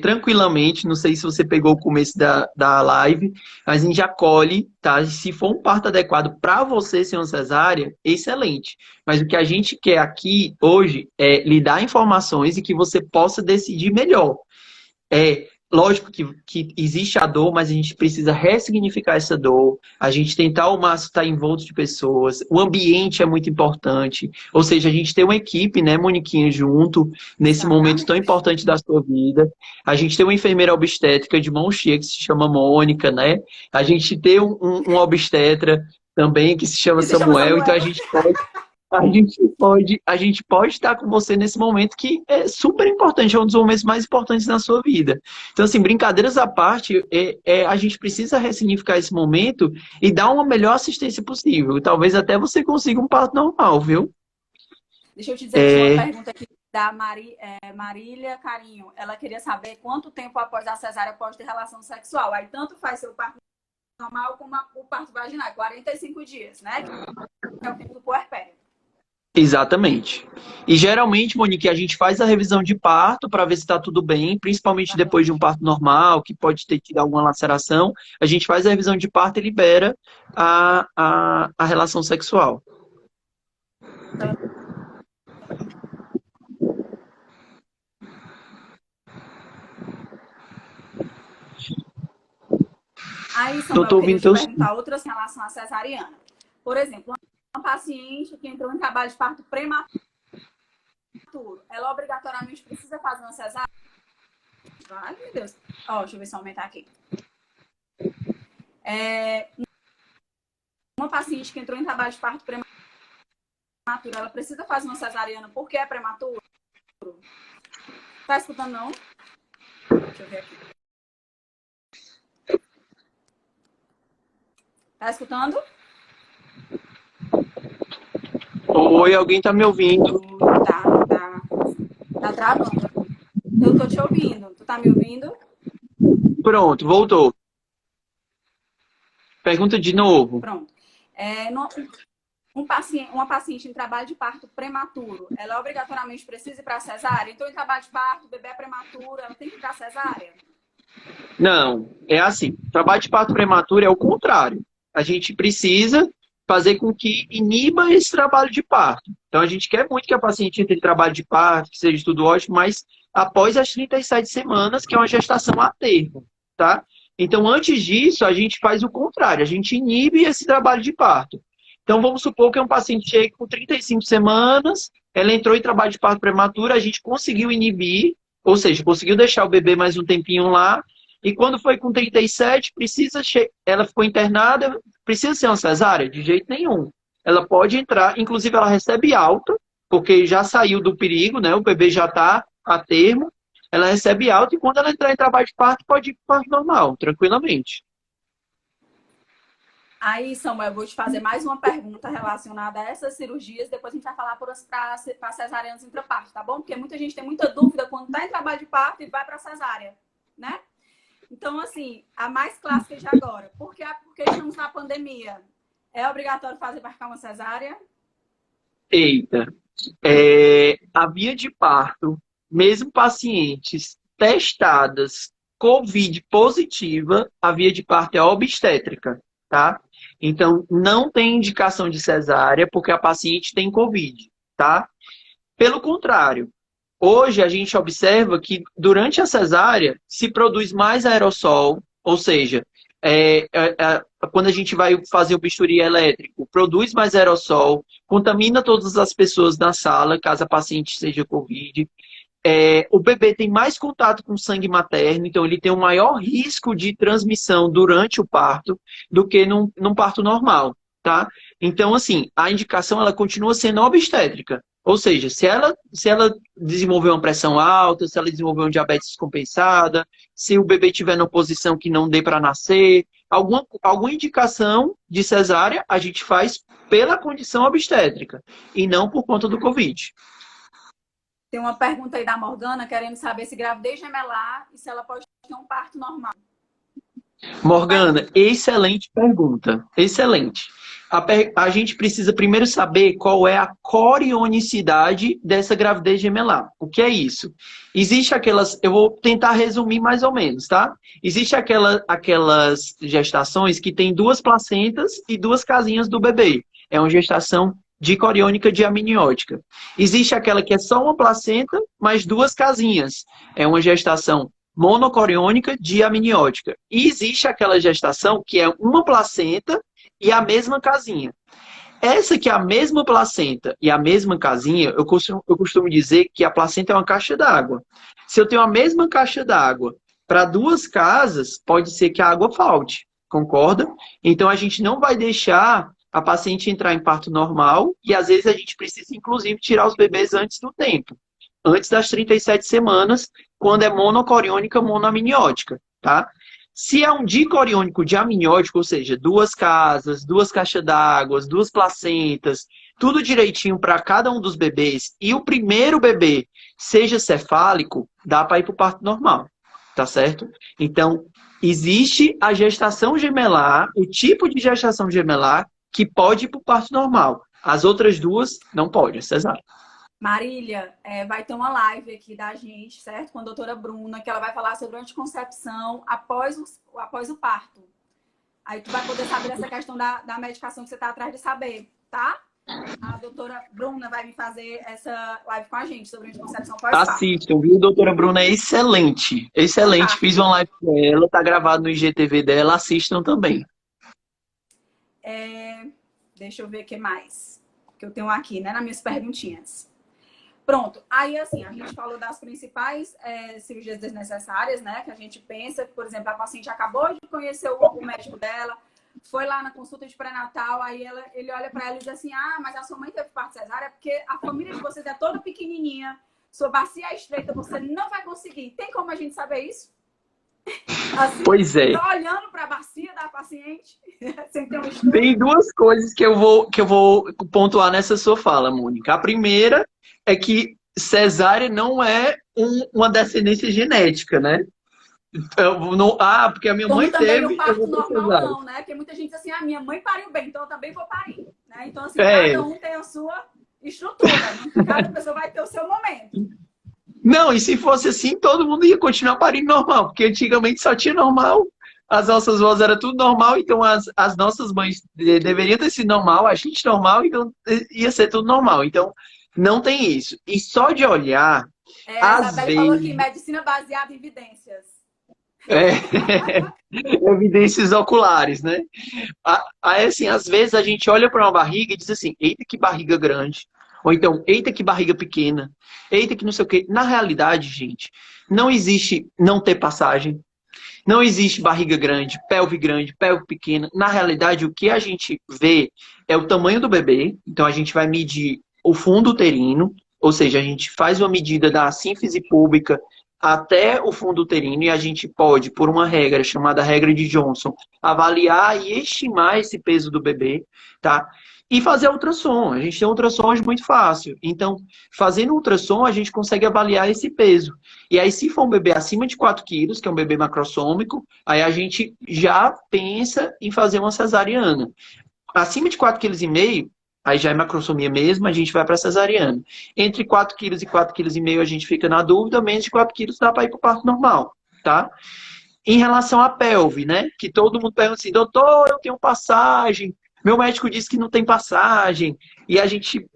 tranquilamente. Não sei se você pegou o começo da live, mas a gente acolhe, tá? Se for um parto adequado para você ser uma cesárea, excelente. Mas o que a gente quer aqui hoje é lhe dar informações e que você possa decidir melhor. Lógico que existe a dor, mas a gente precisa ressignificar essa dor. A gente tentar ao máximo estar envolto de pessoas. O ambiente é muito importante. Ou seja, a gente tem uma equipe, né, Moniquinha, junto nesse momento tão importante da sua vida. A gente tem uma enfermeira obstétrica de mão cheia que se chama Mônica, né? A gente tem um obstetra também que se chama Que se chama Samuel. Então Samuel. a gente pode estar com você nesse momento que é super importante, é um dos momentos mais importantes na sua vida. Então, assim, brincadeiras à parte, a gente precisa ressignificar esse momento e dar uma melhor assistência possível. Talvez até você consiga um parto normal, viu? Deixa eu te dizer que tinha uma pergunta aqui da Marília Carinho. Ela queria saber quanto tempo após a cesárea pode ter relação sexual. Aí tanto faz ser o parto normal como o parto vaginal. 45 dias, né? Que é o tempo do puerpério. Exatamente. E geralmente, Monique, a gente faz a revisão de parto para ver se está tudo bem, principalmente depois de um parto normal, que pode ter tido alguma laceração. A gente faz a revisão de parto e libera a relação sexual. Aí, Samuel, eu queria te perguntar outras em relação à cesariana. Por exemplo, uma paciente que entrou em trabalho de parto prematuro, ela obrigatoriamente precisa fazer uma cesárea? Ai, meu Deus. Deixa eu ver se eu aumentar aqui. Uma paciente que entrou em trabalho de parto prematuro, ela precisa fazer uma cesariana porque é prematuro? Tá escutando, não? Deixa eu ver aqui. Tá escutando? Oi, alguém tá me ouvindo? Tá travando. Eu tô te ouvindo. Tu tá me ouvindo? Pronto, voltou. Pergunta de novo. Pronto. Uma paciente em trabalho de parto prematuro, ela obrigatoriamente precisa ir para cesárea? Então, em trabalho de parto, o bebê é prematuro, ela tem que ir para cesárea? Não, é assim. Trabalho de parto prematuro é o contrário. A gente precisa fazer com que iniba esse trabalho de parto. Então, a gente quer muito que a paciente entre em trabalho de parto, que seja tudo ótimo, mas após as 37 semanas, que é uma gestação a termo, tá? Então, antes disso, a gente faz o contrário. A gente inibe esse trabalho de parto. Então, vamos supor que um paciente chegue com 35 semanas, ela entrou em trabalho de parto prematuro, a gente conseguiu inibir, ou seja, conseguiu deixar o bebê mais um tempinho lá, e quando foi com 37, ela ficou internada, precisa ser uma cesárea? De jeito nenhum. Ela pode entrar, inclusive ela recebe alta, porque já saiu do perigo, né? O bebê já está a termo, ela recebe alta, e quando ela entrar em trabalho de parto, pode ir para o parto normal, tranquilamente. Aí, Samuel, eu vou te fazer mais uma pergunta relacionada a essas cirurgias. Depois a gente vai falar para cesarianas intraparto, tá bom? Porque muita gente tem muita dúvida quando está em trabalho de parto e vai para cesárea, né? Então, assim, a mais clássica de agora. Porque estamos na pandemia. É obrigatório fazer para ficar uma cesárea? Eita. A via de parto, mesmo pacientes testadas COVID positiva, a via de parto é obstétrica, tá? Então, não tem indicação de cesárea porque a paciente tem COVID. tá? Pelo contrário, hoje a gente observa que durante a cesárea se produz mais aerossol, ou seja, quando a gente vai fazer o bisturi elétrico, produz mais aerossol, contamina todas as pessoas na sala, caso a paciente seja COVID. O bebê tem mais contato com o sangue materno, então ele tem um maior risco de transmissão durante o parto do que num parto normal, tá? Então, assim, a indicação ela continua sendo obstétrica. Ou seja, se ela desenvolver uma pressão alta, se ela desenvolver um diabetes descompensada, se o bebê tiver numa posição que não dê para nascer, alguma indicação de cesárea a gente faz pela condição obstétrica e não por conta do Covid. Tem uma pergunta aí da Morgana querendo saber se gravidez gemelar e se ela pode ter um parto normal. Morgana, excelente pergunta. Excelente. A gente precisa primeiro saber qual é a corionicidade dessa gravidez gemelar. O que é isso? Existe aquelas... Eu vou tentar resumir mais ou menos, tá? Existe aquelas gestações que tem 2 placentas e 2 casinhas do bebê. É uma gestação dicoriônica diamniótica. Existe aquela que é só uma placenta, mais 2 casinhas. É uma gestação monocoriônica diamniótica. E existe aquela gestação que é uma placenta e a mesma casinha. Essa que é a mesma placenta e a mesma casinha, eu costumo dizer que a placenta é uma caixa d'água. Se eu tenho a mesma caixa d'água para 2 casas, pode ser que a água falte. Concorda? Então a gente não vai deixar a paciente entrar em parto normal e às vezes a gente precisa, inclusive, tirar os bebês antes do tempo. Antes das 37 semanas, quando é monocoriônica monoamniótica, tá? Se é um dicoriônico diamniótico, ou seja, 2 casas, 2 caixas d'água, 2 placentas, tudo direitinho para cada um dos bebês, e o primeiro bebê seja cefálico, dá para ir para o parto normal, tá certo? Então, existe a gestação gemelar, o tipo de gestação gemelar, que pode ir para o parto normal. As outras 2 não podem, cesárea. Marília, vai ter uma live aqui da gente, certo? Com a doutora Bruna, que ela vai falar sobre anticoncepção após o parto. Aí tu vai poder saber dessa questão da medicação que você está atrás de saber, tá? A doutora Bruna vai me fazer essa live com a gente sobre anticoncepção pós-parto. Assistam, viu? A doutora Bruna é excelente. Excelente. Fiz uma live com ela, tá gravado no IGTV dela. Assistam também. Deixa eu ver o que mais que eu tenho aqui, né? Nas minhas perguntinhas. Pronto. Aí, assim, a gente falou das principais cirurgias desnecessárias, né? Que a gente pensa, por exemplo, a paciente acabou de conhecer o médico dela, foi lá na consulta de pré-natal, aí ele olha para ela e diz assim, mas a sua mãe teve parto cesárea porque a família de vocês é toda pequenininha, sua bacia é estreita, você não vai conseguir. Tem como a gente saber isso? Assim, pois é. Tô olhando para a bacia da paciente, sem ter um estudo. Tem 2 coisas que eu vou pontuar nessa sua fala, Mônica. A primeira é que cesárea não é uma descendência genética, né? Porque a minha Como mãe também teve... o parto normal não, né? Porque muita gente diz assim, minha mãe pariu bem, então eu também vou parir. Né? Então, assim, cada um tem a sua estrutura, né? Cada pessoa vai ter o seu momento. Não, e se fosse assim, todo mundo ia continuar parindo normal, porque antigamente só tinha normal, as nossas vozes era tudo normal, então as nossas mães deveriam ter sido normal, a gente normal, então ia ser tudo normal. Então, não tem isso. E só de olhar, a às Isabelle vezes... falou aqui, medicina baseada em evidências. Evidências oculares, né? Aí, assim, às vezes a gente olha para uma barriga e diz assim, eita, que barriga grande. Ou então, eita, que barriga pequena. Eita, que não sei o quê. Na realidade, gente, não existe não ter passagem. Não existe barriga grande, pelve pequena. Na realidade, o que a gente vê é o tamanho do bebê. Então, a gente vai medir o fundo uterino. Ou seja, a gente faz uma medida da sínfise púbica até o fundo uterino. E a gente pode, por uma regra chamada regra de Johnson, avaliar e estimar esse peso do bebê, tá? E fazer ultrassom. A gente tem ultrassom hoje muito fácil. Então, fazendo ultrassom, a gente consegue avaliar esse peso. E aí, se for um bebê acima de 4 quilos, que é um bebê macrossômico, aí a gente já pensa em fazer uma cesariana. Acima de 4,5 kg, aí já é macrossomia mesmo, a gente vai para cesariana. Entre 4 quilos e 4,5 kg a gente fica na dúvida, menos de 4 quilos dá para ir para o parto normal, tá? Em relação à pelve, né? Que todo mundo pergunta assim, doutor, eu tenho passagem, meu médico disse que não tem passagem, e a gente,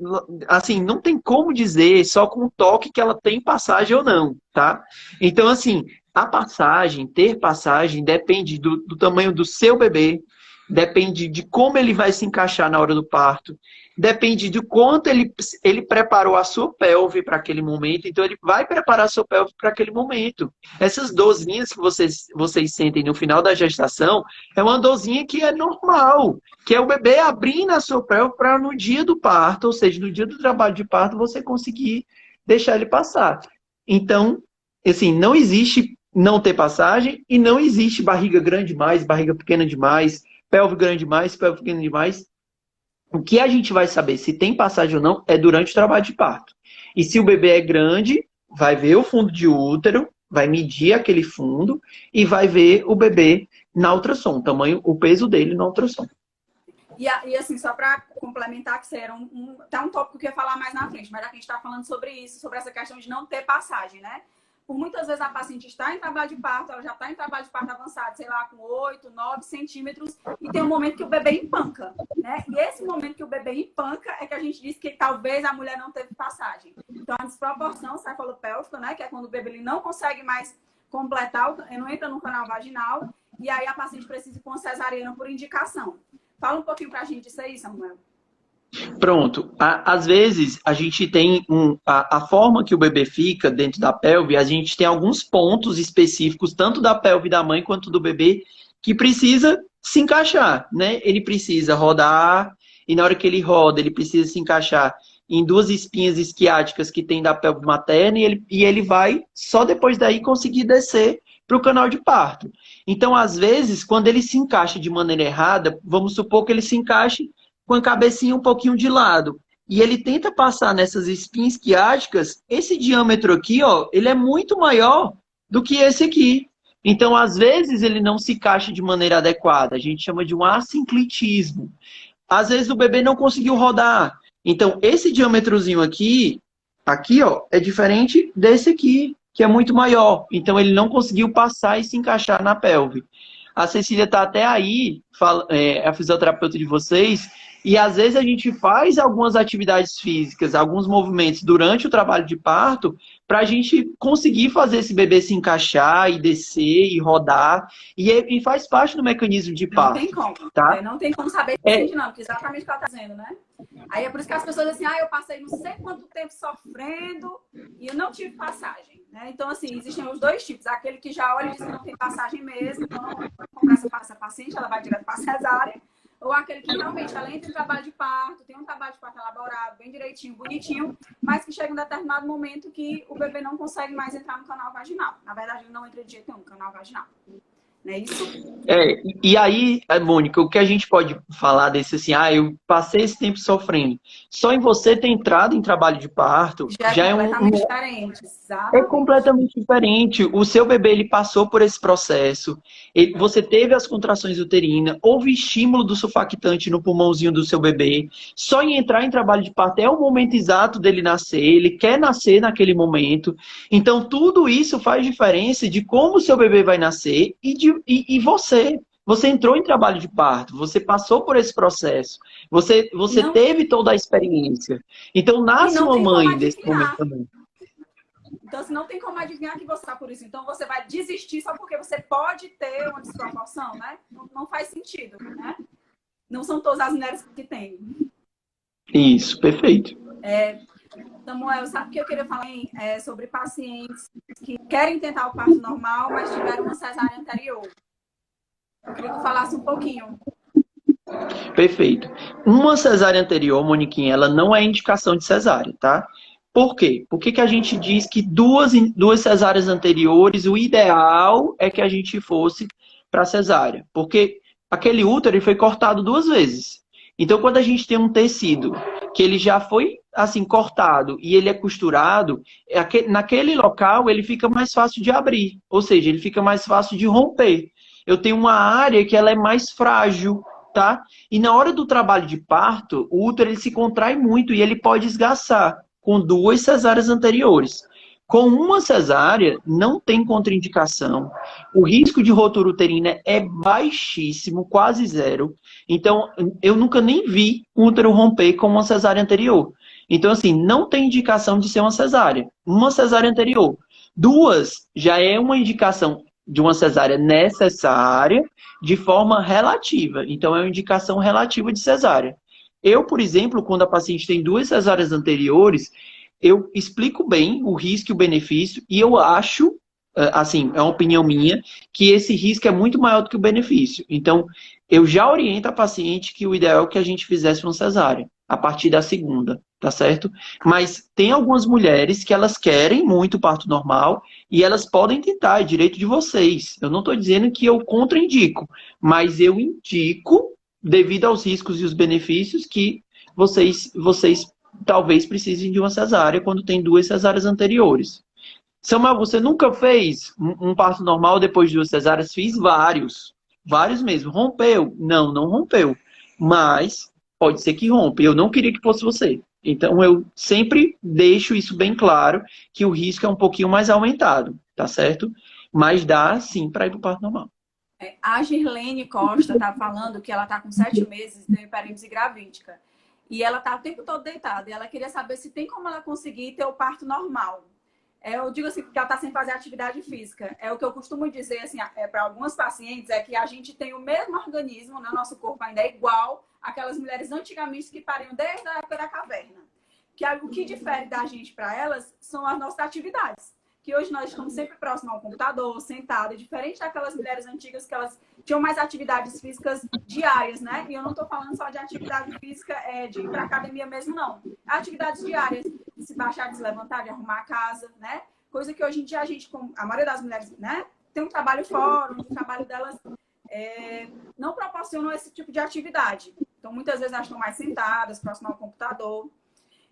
assim, não tem como dizer só com o toque que ela tem passagem ou não, tá? Então, assim, a passagem, ter passagem, depende do tamanho do seu bebê, depende de como ele vai se encaixar na hora do parto, depende de quanto ele preparou a sua pelve para aquele momento, então ele vai preparar a sua pelve para aquele momento. Essas dorzinhas que vocês sentem no final da gestação é uma dorzinha que é normal, que é o bebê abrindo a sua pelve para no dia do parto, ou seja, no dia do trabalho de parto, você conseguir deixar ele passar. Então, assim, não existe não ter passagem e não existe barriga grande demais, barriga pequena demais, pelve grande demais, pelve pequena demais. O que a gente vai saber se tem passagem ou não é durante o trabalho de parto. E se o bebê é grande, vai ver o fundo de útero, vai medir aquele fundo e vai ver o bebê na ultrassom, o tamanho, o peso dele na ultrassom. E assim, só para complementar, que isso era até um tópico que eu ia falar mais na frente, mas já que a gente está falando sobre isso, sobre essa questão de não ter passagem, né? Por muitas vezes a paciente está em trabalho de parto, ela já está em trabalho de parto avançado, sei lá, com 8, 9 centímetros, e tem um momento que o bebê empanca, né? E esse momento que o bebê empanca é que a gente diz que talvez a mulher não teve passagem. Então, a desproporção cefalopélvica, né? Que é quando o bebê ele não consegue mais completar, não entra no canal vaginal, e aí a paciente precisa ir com uma cesariana por indicação. Fala um pouquinho pra gente disso aí, Samuel. Pronto. Às vezes, a gente tem a forma que o bebê fica dentro da pelve, a gente tem alguns pontos específicos, tanto da pelve da mãe quanto do bebê, que precisa se encaixar, né? Ele precisa rodar, e na hora que ele roda, ele precisa se encaixar em duas espinhas isquiáticas que tem da pelve materna, e ele vai, só depois daí, conseguir descer para o canal de parto. Então, às vezes, quando ele se encaixa de maneira errada, vamos supor que ele se encaixe com a cabecinha um pouquinho de lado. E ele tenta passar nessas espinhas quiásticas, esse diâmetro aqui, ó, ele é muito maior do que esse aqui. Então, às vezes, ele não se encaixa de maneira adequada. A gente chama de um assinclitismo. Às vezes, o bebê não conseguiu rodar. Então, esse diâmetrozinho aqui, ó, é diferente desse aqui, que é muito maior. Então, ele não conseguiu passar e se encaixar na pelve. A Cecília está até aí, a fisioterapeuta de vocês, e às vezes a gente faz algumas atividades físicas, alguns movimentos durante o trabalho de parto, para a gente conseguir fazer esse bebê se encaixar e descer e rodar, e faz parte do mecanismo de parto. Não tem como, tá? Não tem como saber essa dinâmica, exatamente o que ela está dizendo, né? Aí é por isso que as pessoas dizem assim, eu passei não sei quanto tempo sofrendo e eu não tive passagem, né? Então, assim, existem os dois tipos. Aquele que já olha e diz que não tem passagem mesmo, então não conversa com essa paciente, ela vai direto para a cesárea. Ou aquele que realmente, ela entra em trabalho de parto, tem um trabalho de parto elaborado, bem direitinho, bonitinho, mas que chega um determinado momento que o bebê não consegue mais entrar no canal vaginal. Na verdade, ele não entra de jeito nenhum no canal vaginal. Não é isso? E aí, Mônica, o que a gente pode falar desse assim, eu passei esse tempo sofrendo. Só em você ter entrado em trabalho de parto já é completamente diferente. Exatamente. É completamente diferente. O seu bebê ele passou por esse processo. Você teve as contrações uterinas, houve estímulo do surfactante no pulmãozinho do seu bebê. Só em entrar em trabalho de parto é o momento exato dele nascer. Ele quer nascer naquele momento. Então, tudo isso faz diferença de como o seu bebê vai nascer e você. Você entrou em trabalho de parto, você passou por esse processo, você teve toda a experiência. Então, nasce uma mãe desse momento também. Então, assim, não tem como adivinhar que você está por isso. Então, você vai desistir só porque você pode ter uma desproporção, né? Não faz sentido, né? Não são todas as mulheres que têm. Isso, perfeito. Samuel, sabe o que eu queria falar sobre pacientes que querem tentar o parto normal, mas tiveram uma cesárea anterior? Eu queria que tu falasse um pouquinho. Perfeito. Uma cesárea anterior, Moniquinha, ela não é indicação de cesárea, tá? Por quê? Por que a gente diz que duas cesáreas anteriores, o ideal é que a gente fosse para cesárea? Porque aquele útero foi cortado 2 vezes. Então, quando a gente tem um tecido que ele já foi assim cortado e ele é costurado, naquele local ele fica mais fácil de abrir. Ou seja, ele fica mais fácil de romper. Eu tenho uma área que ela é mais frágil, tá? E na hora do trabalho de parto, o útero ele se contrai muito e ele pode esgaçar com 2 cesáreas anteriores. Com uma cesárea, não tem contraindicação. O risco de rotura uterina é baixíssimo, quase zero. Então, eu nunca nem vi um útero romper com uma cesárea anterior. Então, assim, não tem indicação de ser uma cesárea. Uma cesárea anterior. Duas, já é uma indicação de uma cesárea necessária de forma relativa. Então, é uma indicação relativa de cesárea. Eu, por exemplo, quando a paciente tem duas cesáreas anteriores, eu explico bem o risco e o benefício, e eu acho, assim, é uma opinião minha, que esse risco é muito maior do que o benefício. Então, eu já oriento a paciente que o ideal é que a gente fizesse uma cesárea, a partir da segunda, tá certo? Mas tem algumas mulheres que elas querem muito parto normal, e elas podem tentar, é direito de vocês. Eu não estou dizendo que eu contraindico, mas eu indico, devido aos riscos e os benefícios, que vocês talvez precisem de uma cesárea quando tem duas cesáreas anteriores. Samuel, você nunca fez um parto normal depois de duas cesáreas? Fiz vários. Vários mesmo. Rompeu? Não, não rompeu. Mas pode ser que rompa. Eu não queria que fosse você. Então eu sempre deixo isso bem claro, que o risco é um pouquinho mais aumentado, tá certo? Mas dá sim para ir para o parto normal. A Girlene Costa tá falando que ela tá com 7 meses de hiperêmese gravídica. E ela tá o tempo todo deitada. E ela queria saber se tem como ela conseguir ter o parto normal. Eu digo assim, porque ela tá sem fazer atividade física. É o que eu costumo dizer, assim, para algumas pacientes, é que a gente tem o mesmo organismo, né? Nosso corpo ainda é igual àquelas mulheres antigamente que pariam desde a época da caverna. Que o que difere da gente para elas são as nossas atividades. Que hoje nós estamos sempre próximos ao computador, sentada, diferente daquelas mulheres antigas que elas tinham mais atividades físicas diárias, né? E eu não estou falando só de atividade física de ir para academia mesmo, não. Atividades diárias, de se baixar, de se levantar, de arrumar a casa, né? Coisa que hoje em dia a maioria das mulheres, né? Tem um trabalho fora, o trabalho delas não proporcionam esse tipo de atividade. Então, muitas vezes elas estão mais sentadas, próximas ao computador.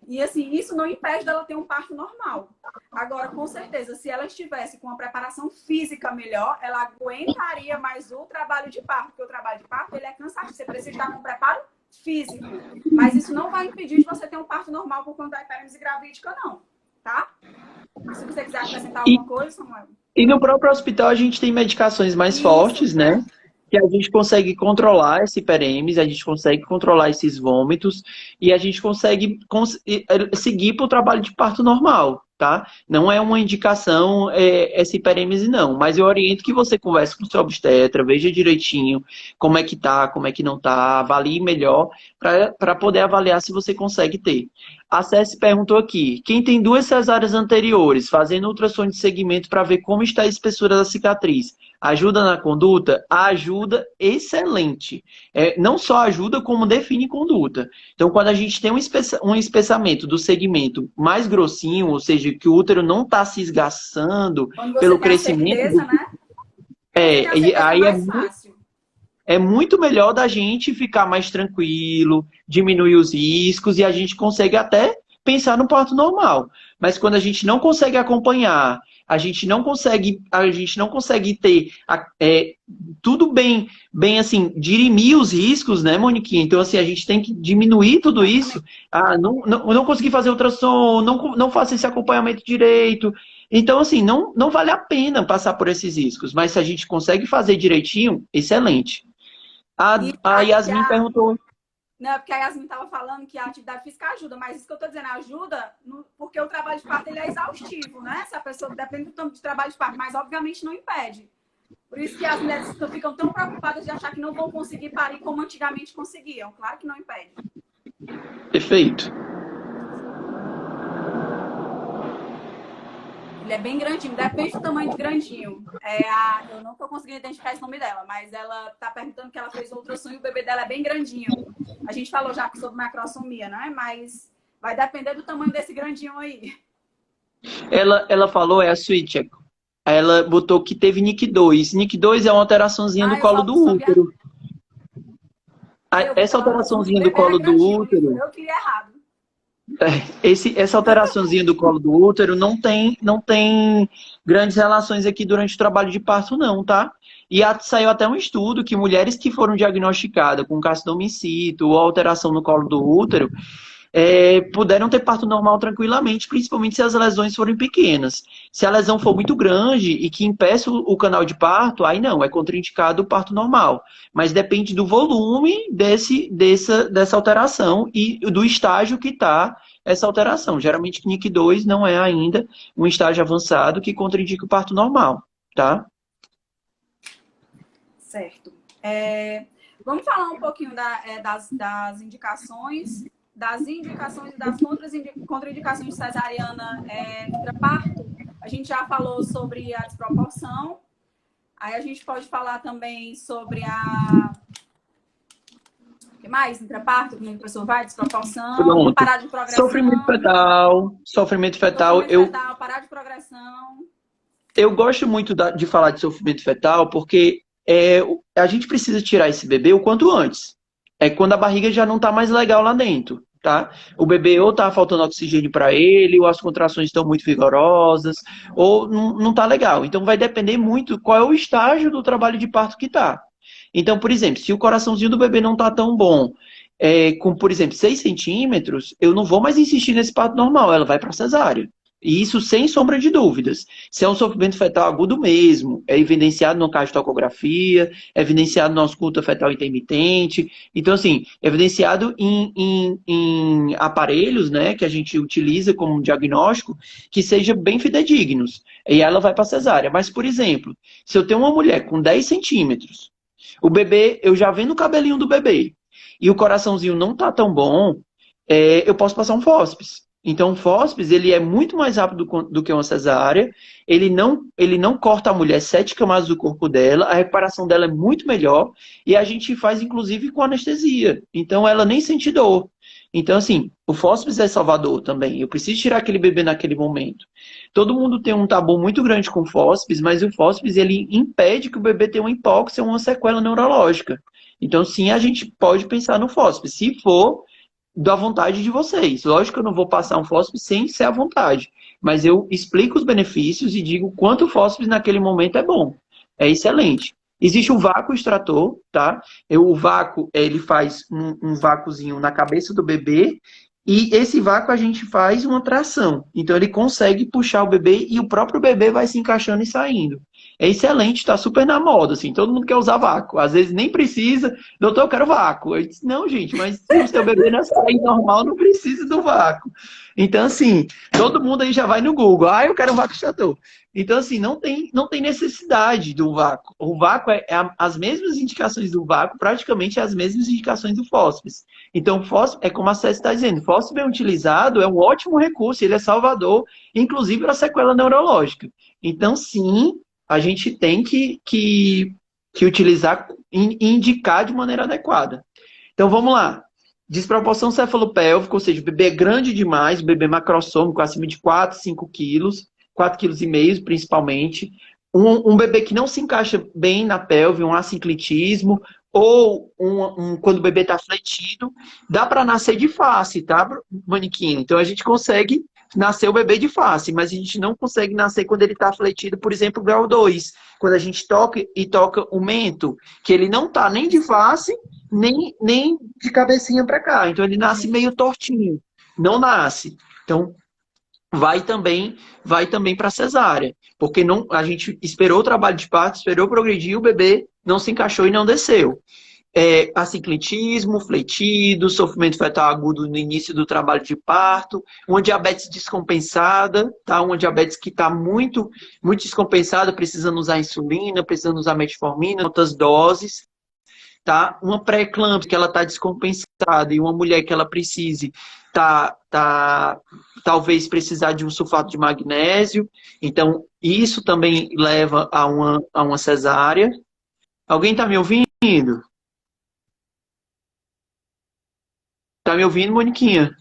E assim, isso não impede dela ter um parto normal. Agora, com certeza, se ela estivesse com uma preparação física melhor, ela aguentaria mais o trabalho de parto, porque o trabalho de parto ele é cansativo. Você precisa estar com preparo físico. Mas isso não vai impedir de você ter um parto normal por conta da hiperêmese gravídica, não. Tá? Se você quiser acrescentar alguma coisa, Samuel. E no próprio hospital a gente tem medicações mais fortes, né? Que a gente consegue controlar esse hiperêmese, a gente consegue controlar esses vômitos e a gente consegue seguir para o trabalho de parto normal, tá? Não é uma indicação essa hiperêmese, não. Mas eu oriento que você converse com o seu obstetra, veja direitinho como é que tá, como é que não tá, avalie melhor para poder avaliar se você consegue ter. A Cessi perguntou aqui, quem tem duas cesáreas anteriores, fazendo ultrassom de segmento para ver como está a espessura da cicatriz, ajuda na conduta? Ajuda excelente. Não só ajuda, como define conduta. Então, quando a gente tem um espessamento do segmento mais grossinho, ou seja, que o útero não está se esgaçando pelo crescimento... Certeza, né? Aí é muito melhor da gente ficar mais tranquilo, diminuir os riscos e a gente consegue até pensar no parto normal. Mas quando a gente não consegue acompanhar, a gente não consegue ter tudo bem assim, dirimir os riscos, né, Moniquinha? Então, assim, a gente tem que diminuir tudo isso. Não consegui fazer ultrassom, não faço esse acompanhamento direito. Então, assim, não vale a pena passar por esses riscos. Mas se a gente consegue fazer direitinho, excelente. A Yasmin perguntou... Não, porque a Yasmin estava falando que a atividade física ajuda, mas isso que eu estou dizendo, ajuda porque o trabalho de parto ele é exaustivo, né? Se a pessoa depende do tanto de trabalho de parto, mas obviamente não impede. Por isso que as mulheres ficam tão preocupadas de achar que não vão conseguir parir como antigamente conseguiam. Claro que não impede. Perfeito. Ele é bem grandinho, depende do tamanho de grandinho. Eu não estou conseguindo identificar esse nome dela, mas ela está perguntando que ela fez ultrassom e o bebê dela é bem grandinho. A gente falou já sobre macrosomia, né? Mas vai depender do tamanho desse grandinho aí. Ela falou, a Switch. Ela botou que teve NIC2. NIC2 é uma alteraçãozinha do colo do útero. Essa alteraçãozinha do colo do útero... Eu queria errado. Essa alteraçãozinha do colo do útero não tem grandes relações aqui durante o trabalho de parto, não, tá? E saiu até um estudo que mulheres que foram diagnosticadas com carcinoma in situ ou alteração no colo do útero, puderam ter parto normal tranquilamente, principalmente se as lesões forem pequenas. Se a lesão for muito grande e que impeça o canal de parto, aí não, é contraindicado o parto normal. Mas depende do volume dessa alteração e do estágio que está essa alteração. Geralmente, NIC 2 não é ainda um estágio avançado que contraindica o parto normal, tá? Certo. Vamos falar um pouquinho das indicações e das contraindicações de cesariana intraparto. A gente já falou sobre a desproporção. Aí a gente pode falar também sobre o que mais? Intraparto, como o professor vai? Desproporção, Pronto. parar de progressão. Sofrimento fetal. Parar de progressão. Eu gosto muito de falar de sofrimento fetal porque a gente precisa tirar esse bebê o quanto antes. É quando a barriga já não está mais legal lá dentro, tá? O bebê ou tá faltando oxigênio para ele, ou as contrações estão muito vigorosas, ou não tá legal. Então vai depender muito qual é o estágio do trabalho de parto que tá. Então, por exemplo, se o coraçãozinho do bebê não tá tão bom, com, por exemplo, 6 centímetros, eu não vou mais insistir nesse parto normal, ela vai para cesárea. E isso sem sombra de dúvidas. Se é um sofrimento fetal agudo mesmo, é evidenciado no caso de tocografia, é evidenciado no ausculta fetal intermitente. Então, assim, é evidenciado em aparelhos, né, que a gente utiliza como diagnóstico, que sejam bem fidedignos. E ela vai para cesárea. Mas, por exemplo, se eu tenho uma mulher com 10 centímetros, o bebê, eu já vendo o cabelinho do bebê, e o coraçãozinho não tá tão bom, eu posso passar um fósfis. Então, o fósfis, ele é muito mais rápido do que uma cesárea, ele não corta a mulher 7 camadas do corpo dela, a recuperação dela é muito melhor, e a gente faz, inclusive, com anestesia. Então, ela nem sente dor. Então, assim, o fósfis é salvador também. Eu preciso tirar aquele bebê naquele momento. Todo mundo tem um tabu muito grande com fósfis, mas o fósfis, ele impede que o bebê tenha uma hipóxia ou uma sequela neurológica. Então, sim, a gente pode pensar no fósfis, se for da vontade de vocês. Lógico que eu não vou passar um fósforo sem ser à vontade, mas eu explico os benefícios e digo quanto o fósforo naquele momento é bom. É excelente. Existe o vácuo extrator, tá? O vácuo, ele faz um vácuozinho na cabeça do bebê e esse vácuo a gente faz uma tração. Então ele consegue puxar o bebê e o próprio bebê vai se encaixando e saindo. É excelente, tá super na moda, assim, todo mundo quer usar vácuo. Às vezes nem precisa, doutor, eu quero vácuo. Eu disse, não, gente, mas se o seu bebê não sair normal, não precisa do vácuo. Então, assim, todo mundo aí já vai no Google, eu quero um vácuo extrator. Então, assim, não tem necessidade do vácuo. O vácuo as mesmas indicações do vácuo, praticamente as mesmas indicações do fósfis. Então, fósfis, é como a Célia está dizendo, fósfis bem utilizado é um ótimo recurso, ele é salvador, inclusive para sequela neurológica. Então, sim, a gente tem que utilizar e indicar de maneira adequada. Então, vamos lá. Desproporção cefalopélvica, ou seja, o bebê é grande demais, o bebê é macrossômico, acima de 4, 5 quilos, 4,5 kg principalmente. Um bebê que não se encaixa bem na pelve, um assinclitismo, ou quando o bebê está fletido, dá para nascer de face, tá, manequim? Então, a gente consegue nascer o bebê de face, mas a gente não consegue nascer quando ele está fletido, por exemplo, grau 2. Quando a gente toca o mento, que ele não está nem de face, nem de cabecinha para cá. Então, ele nasce meio tortinho. Não nasce. Então, vai também para cesárea. Porque a gente esperou o trabalho de parto, esperou progredir, o bebê não se encaixou e não desceu. Assinclitismo, fletido, sofrimento fetal agudo no início do trabalho de parto, uma diabetes descompensada, tá? Uma diabetes que está muito, muito descompensada, precisando usar insulina, precisando usar metformina, altas doses, tá? Uma pré-eclâmpsia que ela está descompensada e uma mulher que ela precise talvez precisar de um sulfato de magnésio, então isso também leva a uma cesárea. Alguém está me ouvindo? Tá me ouvindo, Moniquinha?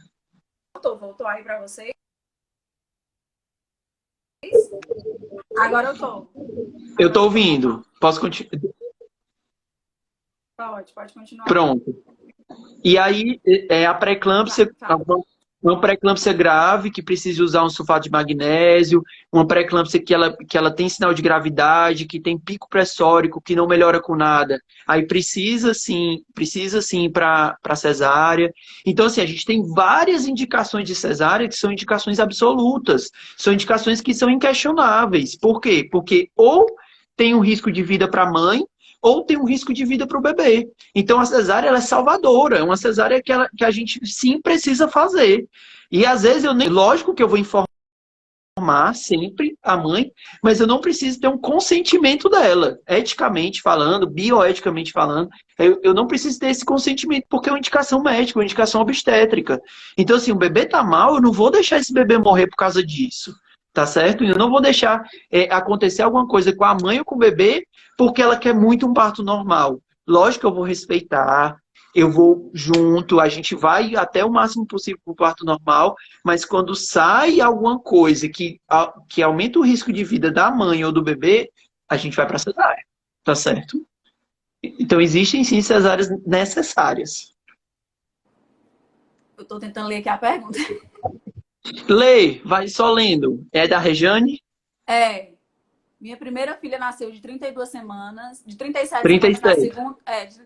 Voltou aí para vocês? Agora eu tô. Eu tô ouvindo. Posso continuar? Pode continuar. Pronto. E aí, a pré-eclâmpsia, Uma pré-eclâmpsia grave, que precisa usar um sulfato de magnésio, uma pré-eclâmpsia que ela tem sinal de gravidade, que tem pico pressórico, que não melhora com nada. Aí precisa sim para cesárea. Então, assim, a gente tem várias indicações de cesárea que são indicações absolutas, são indicações que são inquestionáveis. Por quê? Porque ou tem um risco de vida para a mãe, ou tem um risco de vida para o bebê. Então, a cesárea ela é salvadora, é uma cesárea que a gente sim precisa fazer. E às vezes eu nem. Lógico que eu vou informar sempre a mãe, mas eu não preciso ter um consentimento dela, eticamente falando, bioeticamente falando, eu não preciso ter esse consentimento, porque é uma indicação médica, uma indicação obstétrica. Então, assim, o bebê tá mal, eu não vou deixar esse bebê morrer por causa disso. Tá certo? Eu não vou deixar acontecer alguma coisa com a mãe ou com o bebê porque ela quer muito um parto normal. Lógico que eu vou respeitar, eu vou junto, a gente vai até o máximo possível para o parto normal, mas quando sai alguma coisa que aumenta o risco de vida da mãe ou do bebê, a gente vai para cesárea. Tá certo? Então existem sim cesáreas necessárias. Eu tô tentando ler aqui a pergunta. Lê, vai só lendo. É da Rejane? É, minha primeira filha nasceu de 32 semanas, de 37 semanas na 37. segunda.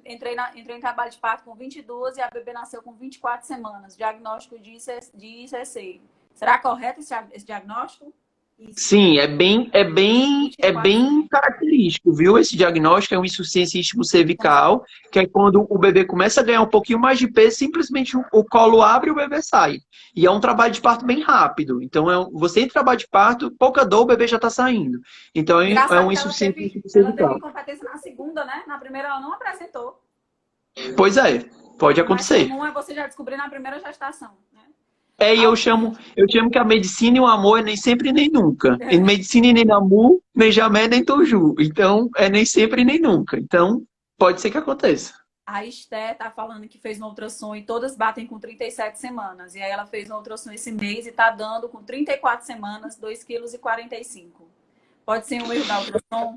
Entrei em trabalho de parto com 22 e a bebê nasceu com 24 semanas. Diagnóstico de ICC. Será correto esse diagnóstico? Isso. Sim, é bem característico, viu? Esse diagnóstico é uma insuficiência cervical, que é quando o bebê começa a ganhar um pouquinho mais de peso, simplesmente o colo abre e o bebê sai. E é um trabalho de parto bem rápido. Então, você entra em trabalho de parto, pouca dor, o bebê já está saindo. Então, é Engraçado uma que insuficiência ela teve cervical. incompetência na segunda, né? Na primeira ela não apresentou. Pois é, pode O mais acontecer. comum é você já descobrir na primeira gestação, né? E eu chamo que a medicina e o amor é nem sempre nem nunca. Em medicina e nem namu, nem jamé, nem toju. Então, é nem sempre nem nunca. Então, pode ser que aconteça. A Esté tá falando que fez no ultrassom e todas batem com 37 semanas. E aí ela fez no ultrassom esse mês e tá dando com 34 semanas, 2,45 kg. Pode ser um erro da ultrassom?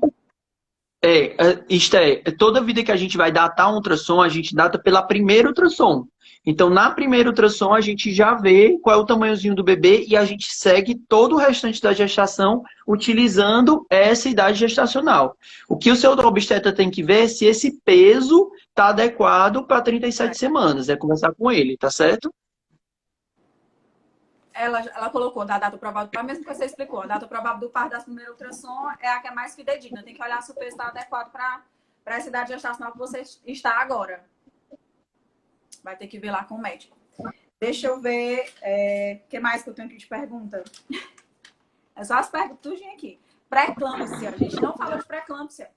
Isto toda vida que a gente vai datar um ultrassom, a gente data pela primeira ultrassom. Então, na primeira ultrassom, a gente já vê qual é o tamanhozinho do bebê e a gente segue todo o restante da gestação utilizando essa idade gestacional. O que o seu obstetra tem que ver é se esse peso está adequado para 37 semanas. É conversar com ele, tá certo? Ela colocou da data provável, a mesma que você explicou. A data provável do parto da primeira ultrassom é a que é mais fidedigna. Tem que olhar se o peso está adequado para essa idade gestacional que você está agora. Vai ter que ver lá com o médico. Deixa eu ver o que mais que eu tenho aqui de pergunta. É só as perguntas aqui. Pré-eclâmpsia. A gente não falou de pré-eclâmpsia.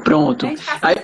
Pronto. Aí,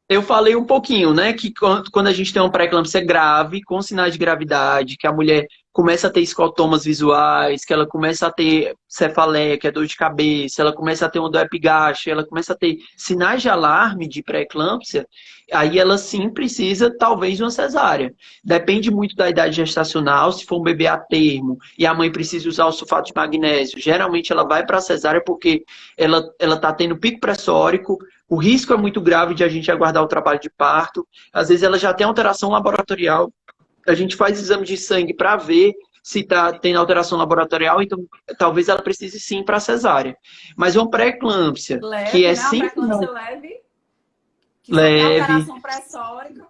eu falei um pouquinho, né, que quando a gente tem uma pré-eclâmpsia grave, com sinais de gravidade, que a mulher começa a ter escotomas visuais, que ela começa a ter cefaleia, que é dor de cabeça, ela começa a ter uma dor epigástrica, ela começa a ter sinais de alarme de pré-eclâmpsia, aí ela sim precisa, talvez, de uma cesárea. Depende muito da idade gestacional, se for um bebê a termo e a mãe precisa usar o sulfato de magnésio, geralmente ela vai para a cesárea porque ela está tendo pico pressórico, o risco é muito grave de a gente aguardar o trabalho de parto. Às vezes ela já tem alteração laboratorial. A gente faz exame de sangue para ver se está tendo alteração laboratorial, então talvez ela precise sim para cesárea. Mas uma pré-eclâmpsia, que é né? Uma sempre pré-eclâmpsia leve, que só tem leve, alteração pressórica.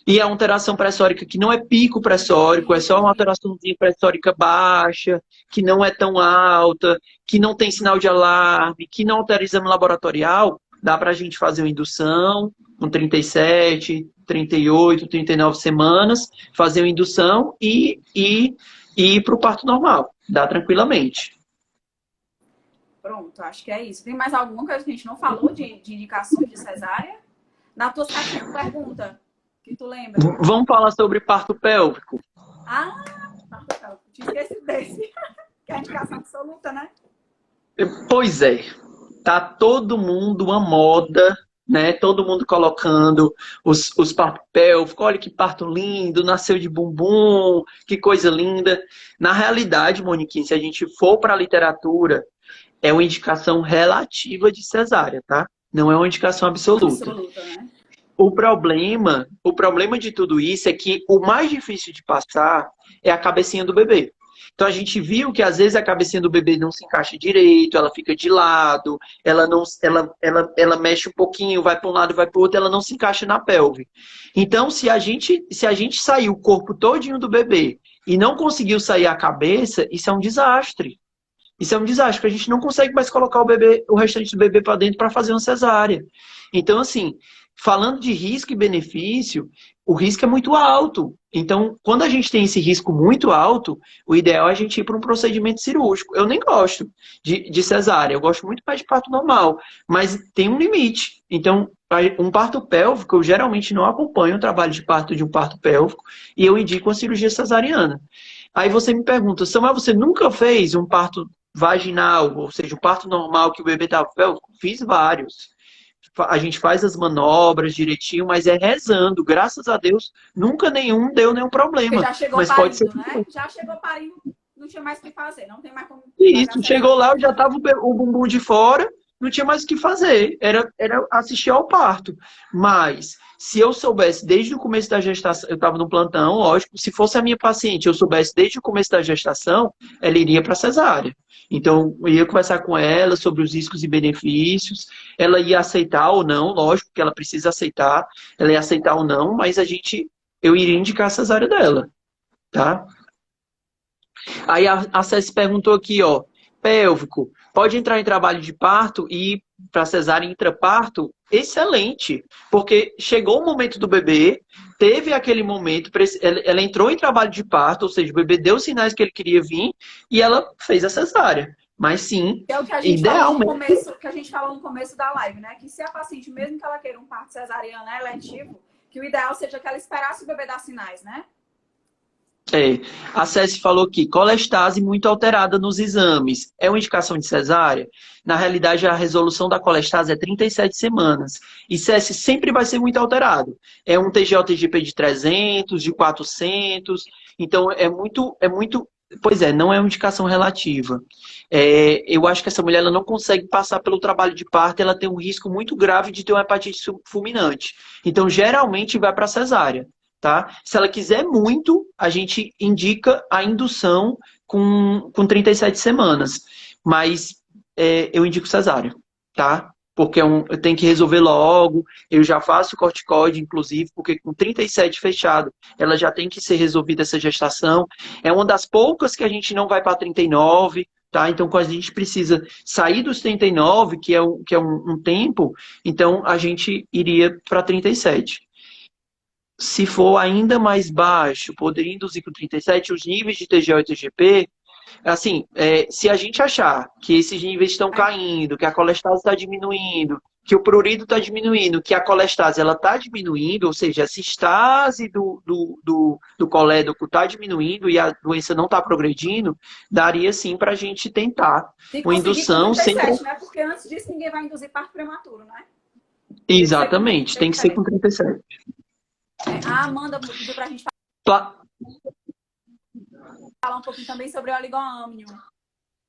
e a alteração pressórica que não é pico pressórico, é só uma alteraçãozinha pressórica baixa, que não é tão alta, que não tem sinal de alarme, que não altera o exame laboratorial, dá para a gente fazer uma indução com 37, 38, 39 semanas, fazer uma indução e ir para o parto normal. Dá tranquilamente. Pronto, acho que é isso. Tem mais alguma coisa que a gente não falou de indicações de cesárea? Na tua caixinha de pergunta, que tu lembra? Vamos falar sobre parto pélvico. Parto pélvico. Tinha esquecido desse. Que é a indicação absoluta, né? Pois é. Tá todo mundo uma moda, né? Todo mundo colocando os partos pélvicos. Olha que parto lindo, nasceu de bumbum, que coisa linda. Na realidade, Moniquinha, se a gente for para a literatura, é uma indicação relativa de cesárea, tá? Não é uma indicação absoluta. Absoluta, né? o problema de tudo isso é que o mais difícil de passar é a cabecinha do bebê. Então a gente viu que às vezes a cabecinha do bebê não se encaixa direito, ela fica de lado, ela não, ela mexe um pouquinho, vai para um lado, vai para o outro, ela não se encaixa na pelve. Então se a gente sair o corpo todinho do bebê e não conseguiu sair a cabeça, isso é um desastre. Isso é um desastre, porque a gente não consegue mais colocar o bebê, o restante do bebê para dentro para fazer uma cesárea. Então, assim, falando de risco e benefício, o risco é muito alto. Então, quando a gente tem esse risco muito alto, o ideal é a gente ir para um procedimento cirúrgico. Eu nem gosto de cesárea, eu gosto muito mais de parto normal, mas tem um limite. Então, um parto pélvico, eu geralmente não acompanho o trabalho de parto de um parto pélvico e eu indico a cirurgia cesariana. Aí você me pergunta, Samuel, você nunca fez um parto vaginal, ou seja, o parto normal que o bebê estava pélvico? Fiz vários. A gente faz as manobras direitinho, mas é rezando. Graças a Deus, nunca nenhum deu nenhum Porque problema. já chegou Mas pode ser parindo, que né? Já chegou parindo, não tinha mais o que fazer, não tem mais como fazer a isso. Chegou cesárea. lá, eu já estava o bumbum de fora, não tinha mais o que fazer. Era assistir ao parto. Mas, se eu soubesse desde o começo da gestação, eu estava no plantão, lógico, se fosse a minha paciente, eu soubesse desde o começo da gestação, ela iria para cesárea. Então, eu ia conversar com ela sobre os riscos e benefícios. Ela ia aceitar ou não, lógico que ela precisa aceitar. Ela ia aceitar ou não, mas eu iria indicar a cesárea dela, tá? Aí a Cési perguntou aqui, ó, pélvico, pode entrar em trabalho de parto e para cesárea intraparto? Excelente, porque chegou o momento do bebê, teve aquele momento, ela entrou em trabalho de parto, ou seja, o bebê deu os sinais que ele queria vir e ela fez a cesárea. Mas sim, Que é o que a gente falou no idealmente. começo, que a gente falou no começo da live, né? Que se a paciente, mesmo que ela queira um parto cesariano eletivo, que o ideal seja que ela esperasse o bebê dar sinais, né? É, a Cési falou aqui, colestase muito alterada nos exames. É uma indicação de cesárea? Na realidade, a resolução da colestase é 37 semanas. E Cési sempre vai ser muito alterado. É um TGO-TGP de 300, de 400. Então, é muito. Pois é, não é uma indicação relativa. Eu acho que essa mulher ela não consegue passar pelo trabalho de parto, ela tem um risco muito grave de ter uma hepatite fulminante. Então, geralmente, vai para cesárea. Tá? Se ela quiser muito, a gente indica a indução com 37 semanas. Mas eu indico cesárea, tá? Porque eu tenho que resolver logo. Eu já faço corticóide, inclusive, porque com 37 fechado, ela já tem que ser resolvida essa gestação. É uma das poucas que a gente não vai para 39, tá? Então, quando a gente precisa sair dos 39, que é um tempo, então a gente iria para 37. Se for ainda mais baixo, poderia induzir com 37 os níveis de TGO e TGP. Assim, se a gente achar que esses níveis estão caindo, que a colestase está diminuindo, que o prurido está diminuindo, que a colestase ela está diminuindo, ou seja, a sistase do colédoco está diminuindo e a doença não está progredindo, daria sim para a gente tentar Se uma conseguir com indução sem. 37, né? Porque antes disso ninguém vai induzir parto prematuro, né? Tem que ser com Exatamente, tem que ser 37. com 37. A Amanda pediu pra gente Pla- falar um pouquinho também sobre o oligoâmnio.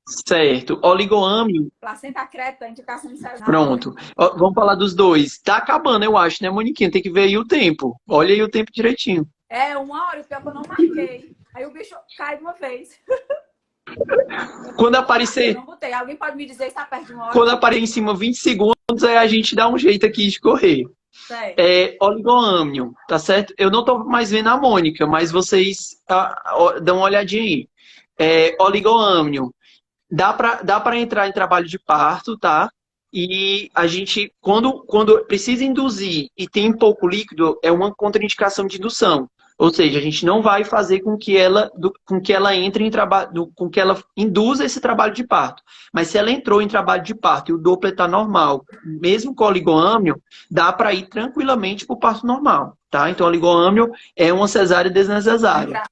Certo. Oligoâmio. Placenta creta, indicação de cesárea. Pronto. Ó, vamos falar dos dois. Tá acabando, eu acho, né, Moniquinha? Tem que ver aí o tempo. Olha aí o tempo direitinho. É, 1 hora, pior que eu não marquei. Aí o bicho cai de uma vez. Quando Eu aparecer, não botei. Alguém pode me dizer se está perto de 1 hora? quando aparecer em cima 20 segundos, aí a gente dá um jeito aqui de correr. Certo. Oligoâmnio, tá certo? Eu não tô mais vendo a Mônica, mas vocês dão uma olhadinha aí. Oligoâmnio. Dá pra entrar em trabalho de parto, tá? E a gente, quando precisa induzir e tem pouco líquido, é uma contraindicação de indução. Ou seja, a gente não vai fazer com que ela entre em trabalho, com que ela induza esse trabalho de parto. Mas se ela entrou em trabalho de parto e o Doppler está normal, mesmo com oligoâmio, dá para ir tranquilamente para o parto normal, tá? Então, oligoâmio é uma cesárea desnecessária.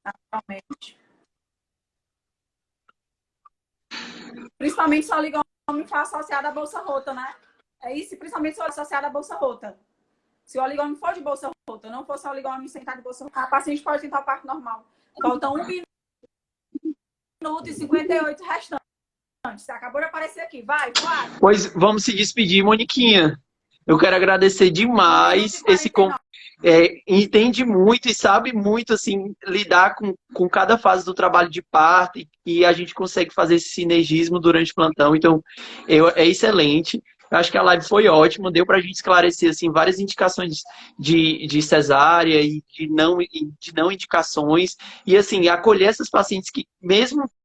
Naturalmente. Principalmente se o oligômio for associado à bolsa rota, né? É isso, principalmente se for associado à bolsa rota. Se o oligômio for de bolsa rota, não for só oligômio sentado de bolsa rota, a paciente pode tentar o parto normal. Faltam 1 minuto e 58 restando. Você acabou de aparecer aqui. Vai, vai. Pois vamos se despedir, Moniquinha. Eu quero agradecer 1 minuto demais e 49. entende muito e sabe muito assim lidar com cada fase do trabalho de parto e a gente consegue fazer esse sinergismo durante o plantão. Então, é excelente. Eu acho que a live foi ótima, deu para a gente esclarecer assim, várias indicações de cesárea e de não indicações. E assim, acolher essas pacientes que, mesmo